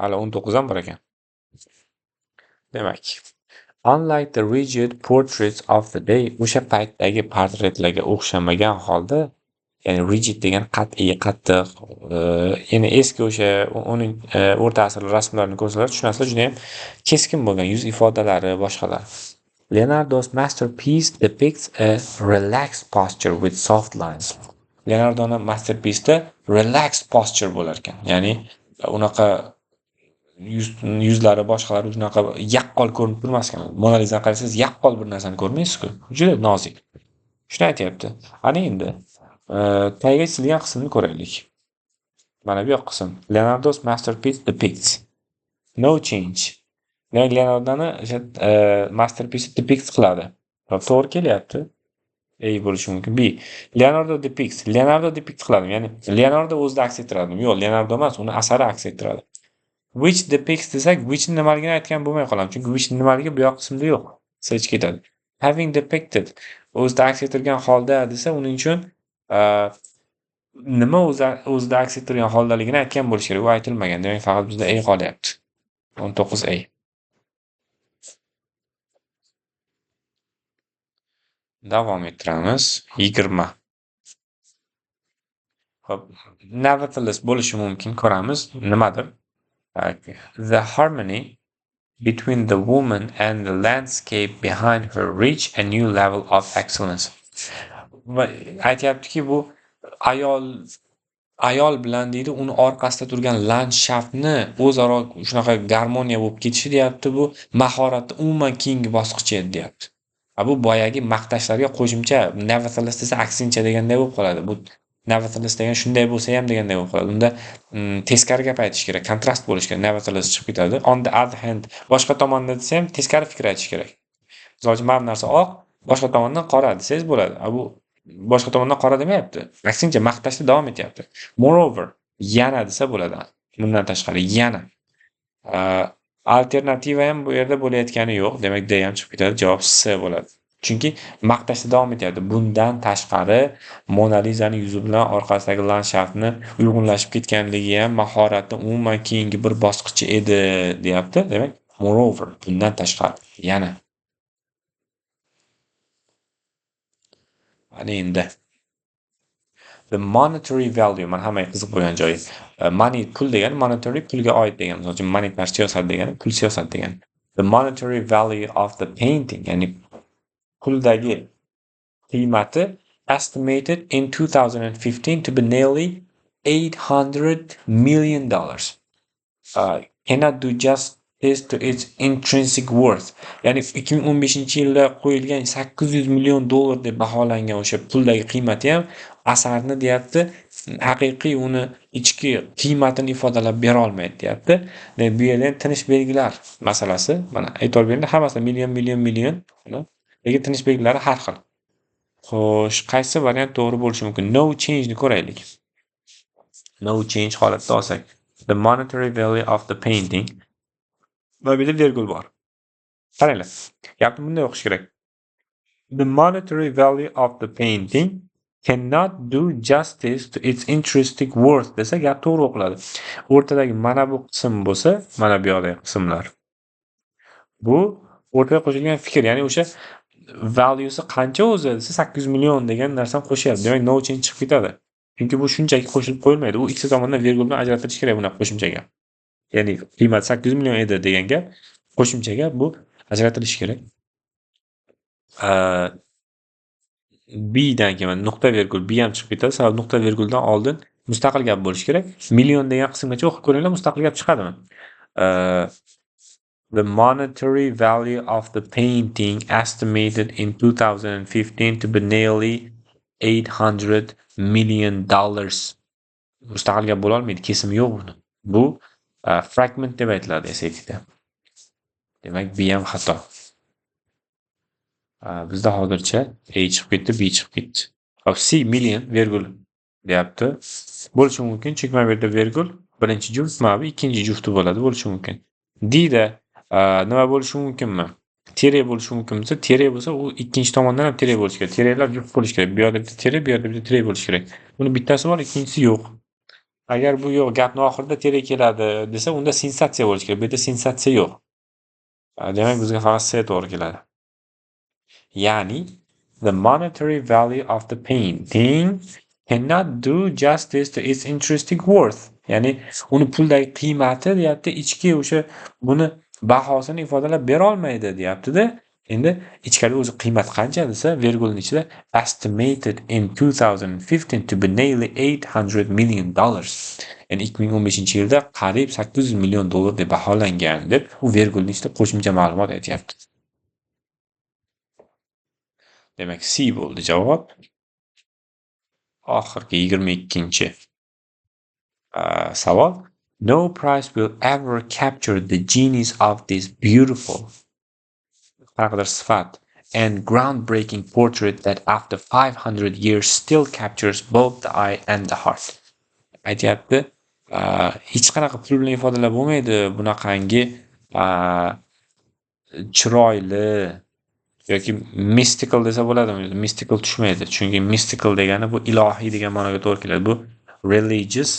Hali 19 ham bor ekan. Demak, unlike the rigid portraits of the day, o'sha paytdagi portretlarga o'xshamagan holda ya'ni rigid degani qat'iy, qattiq. Yana eski o'sha uning o'rta asr rasmlarini ko'rsalar, tushunasizlar, juda ham keskin bo'lgan yuz ifodalari, boshqalar. Leonardo's masterpiece depicts a relaxed posture with soft lines. Leonardoning masterpiece'da relaxed posture bo'lar ekan. Ya'ni unaqa yuzlari boshqalari unaqa yaqqol ko'rinib turmas ekan. Mona Lisani qarasangiz yaqqol bir narsani ko'rmaysiz-ku. Juda nozik. Shuni aytyapti. Ana endi tagiga chizilgan qismni ko'raylik. Mana bu yoq qism. Leonardo's masterpiece depicts. No change. Demak, Leonardoni o'sha masterpiece depicts qiladi. To'g'ri kelyapti. A bo'lishi mumkin. B. Leonardo depicts. Leonardo depict qiladi. Ya'ni Leonardo o'zida aks ettiradi. Yo'q, Leonardo emas, uni asari aks ettiradi. Which depicts desak, which nimaligini aytgan bo'lmay qolamiz. Chunki which nimaligi bu yoq qismda yo'q. Sech ketadi. Having depicted. O'zida aks ettirgan holda desa, uning uchun nima o'zida aks ettirgan holdaligini aytgan bo'lish kerak. U aytilmagan. Demak, faqat bizda A qolyapti. 19A. Davom ettiramiz. 20. Xo'p, nevertheless bo'lishi mumkin, ko'ramiz. Nimadir? The harmony between the woman and the landscape behind her reach a new level of excellence. Aytyaptiki, bu ayol bilan deydi, uni orqasida turgan landshaftni o'zaro shunaqa garmoniya bo'lib ketishi deyapti, bu mahoratni umuman keyingi bosqichi edi deyapti. Bu boyagi maqtashlarga qo'shimcha, nevertheless desa aksincha deganday bo'lib qoladi. Bu nevertheless degan shunday bo'lsa ham deganday bo'lib qoladi. Unda teskari gap aytish kerak, kontrast bo'lish kerak. Nevertheless chiqib ketadi. On the other hand, boshqa tomonda desa ham teskari fikr aytish kerak. Misol uchun, mana bu narsa oq, boshqa tomondan qora desangiz bo'ladi. Bu boshqa tomondan qora demayapti. Aksincha maqtashda davom etyapti. Moreover, yana desa bo'ladi. Bundan tashqari yana. Alternativa ham bu yerda bo'layotgani yo'q. Demak, D ham chiqib ketadi. Javob C bo'ladi. Chunki maqtashda davom etyapti. Bundan tashqari Mona Lisani yuzi bilan orqasidagi landshaftni uyg'unlashib ketganligi ham mahoratni umuman keyingi bir bosqichi edi, deyapti. Demak, moreover, bundan tashqari yana. Ana endi the monetary value, mana hamma qiziq bo'lgan joyi. Money pul degani, monetary pulga oid degani. Misol uchun monetar siyosat degani, pul siyosat degani. The monetary value of the painting, ya'ni puldagi qiymati estimated in 2015 to be nearly $800 million. Cannot do justice to its intrinsic worth. Ya'ni 2015-yilda qo'yilgan $800 million deb baholangan o'sha puldagi qiymati ham asarni deyapti, haqiqiy uni ichki qiymatini ifodalab bera olmaydi deyapti. Bu yerda tinish belgilar masalasi. Mana e'tibor bering, hammasi million. Lekin tinish belgilari har xil. Xo'sh, qaysi variant to'g'ri bo'lishi mumkin? No change ni ko'raylik. No change holatda olsak, the monetary value of the painting. Va bu yerda virgul bor. Qaranglar. Gapni bunday o'qish kerak. The monetary value of the painting cannot do justice to its intrinsic worth desa gap to'g'ri o'qiladi. O'rtadagi mana bu qism bo'lsa, mana bu yoqdagi qismlar. Bu o'rtaga qo'shilgan fikr, ya'ni o'sha valuesi qancha o'zi desa 800 million degan narsani qo'shyapti. Demak, no change chiqib ketadi. Chunki bu shunchaki qo'shilib qo'yilmaydi. U ikkita tomondan virgul bilan ajratilishi kerak bunaqa qo'shimchaga. Ya'ni qiymat 800 million edi degan gap, qo'shimchaga bu ajratilishi kerak. B dan keyin nuqta virgul B ham chiqib ketadi. Sababi nuqta virguldan oldin mustaqil gap bo'lishi kerak. Million degan qismgacha o'qib ko'ringlar, mustaqil gap chiqadimi? The monetary value of the painting estimated in 2015 to be nearly $800 million. Mustaqil gap bo'la olmaydi, kesim yo'q buni. Bu fragment deb aytiladi SATda. Demak, B ham xato. Bizda hozircha A chiqib ketdi, B chiqib ketdi. Hop, C million virgul deyapti. Bo'lishi mumkin, chunki mana bu yerda virgul birinchi juft, mana bu ikkinchi jufti bo'ladi, bo'lishi mumkin. D da nima bo'lishi mumkinmi? Tere bo'lishi mumkin bo'lsa, tere bo'lsa, u ikkinchi tomondan ham tere bo'lishi kerak. Terelar juft bo'lishi kerak. Bu yerda bitta tere, bu yerda bitta tere bo'lishi kerak. Buni bittasi bor, ikkinchisi yo'q. Agar bu yo'q, gapning oxirida tere keladi desa, unda sensatsiya bo'lishi kerak. Bu yerda sensatsiya yo'q. Demak, bizga faqat C to'g'ri keladi. Ya'ni, the monetary value of the painting cannot do justice to its intrinsic worth. Ya'ni uni puldagi qiymati deyapti, ichki o'sha buni bahosini ifodalab bera olmaydi deyapti-da. Endi ichkarida o'zi qiymati qancha desa, vergulning ichida estimated in 2015 to be nearly $800 million. Ya'ni 2015-yilda qariyb $800 million deb baholangan deb u vergulning ichida qo'shimcha ma'lumot aytyapti. Demak, C bo'ldi javob. Oxirgi 22-chi savol. No price will ever capture the genius of this beautiful qanaqadir sifat and groundbreaking portrait that after 500 years still captures both the eye and the heart. Aytyapti, hech qanaqa pul bilan ifodalab bo'lmaydi bunaqangi chiroyli yoki mystical desa bo'ladimi? Mystical tushmaydi. Chunki mystical degani bu ilohiy degan ma'noga to'g'ri keladi. Bu religious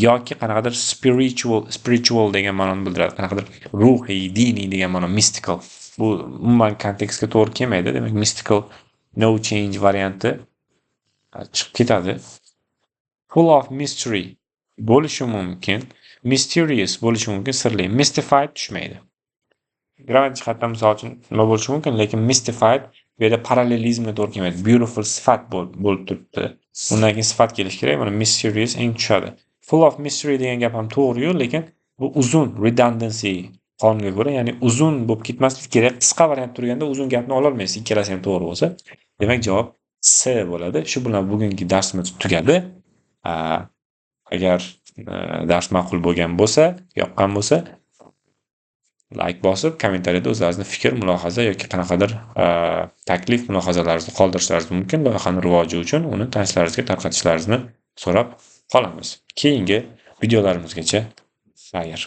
yoki qanaqadir spiritual degan ma'noni bildiradi. Qanaqadir ruhiy, diniy degan ma'no mystical. Bu umuman kontekstga to'g'ri kelmaydi. Demak, mystical no change varianti chiqib ketadi. Full of mystery bo'lishi mumkin. Mysterious bo'lishi mumkin, sirli. Mystified tushmaydi. Grammatik jihatdan misol uchun nima bo'lishi mumkin, lekin mystified bu yerda parallelizmga to'g'ri kelmaydi. Beautiful sifat bo'lib turibdi. Undan keyin sifat kelish kerak. Mana mysterious eng tushadi. Full of mystery degan gap ham to'g'ri-yu, lekin bu uzun redundancy qonuniga ko'ra, ya'ni uzun bo'lib ketmasligi kerak. Qisqa variant turganda uzun gapni ola olmaysiz, ikkalasi ham to'g'ri bo'lsa. Demak, javob C bo'ladi. Shu bilan bugungi darsimiz tugadi. Agar dars ma'qul bo'lgan bo'lsa, yoqqan bo'lsa, like bosib, kommentariyada o'zlaringizni fikr, mulohaza yoki qanaqadir taklif, mulohazalaringizni qoldirishlaringiz mumkin. Loyihani rivoji uchun uni tanishlaringizga tarqatishlaringizni so'rab qolamiz. Keyingi videolarimizgacha xayr.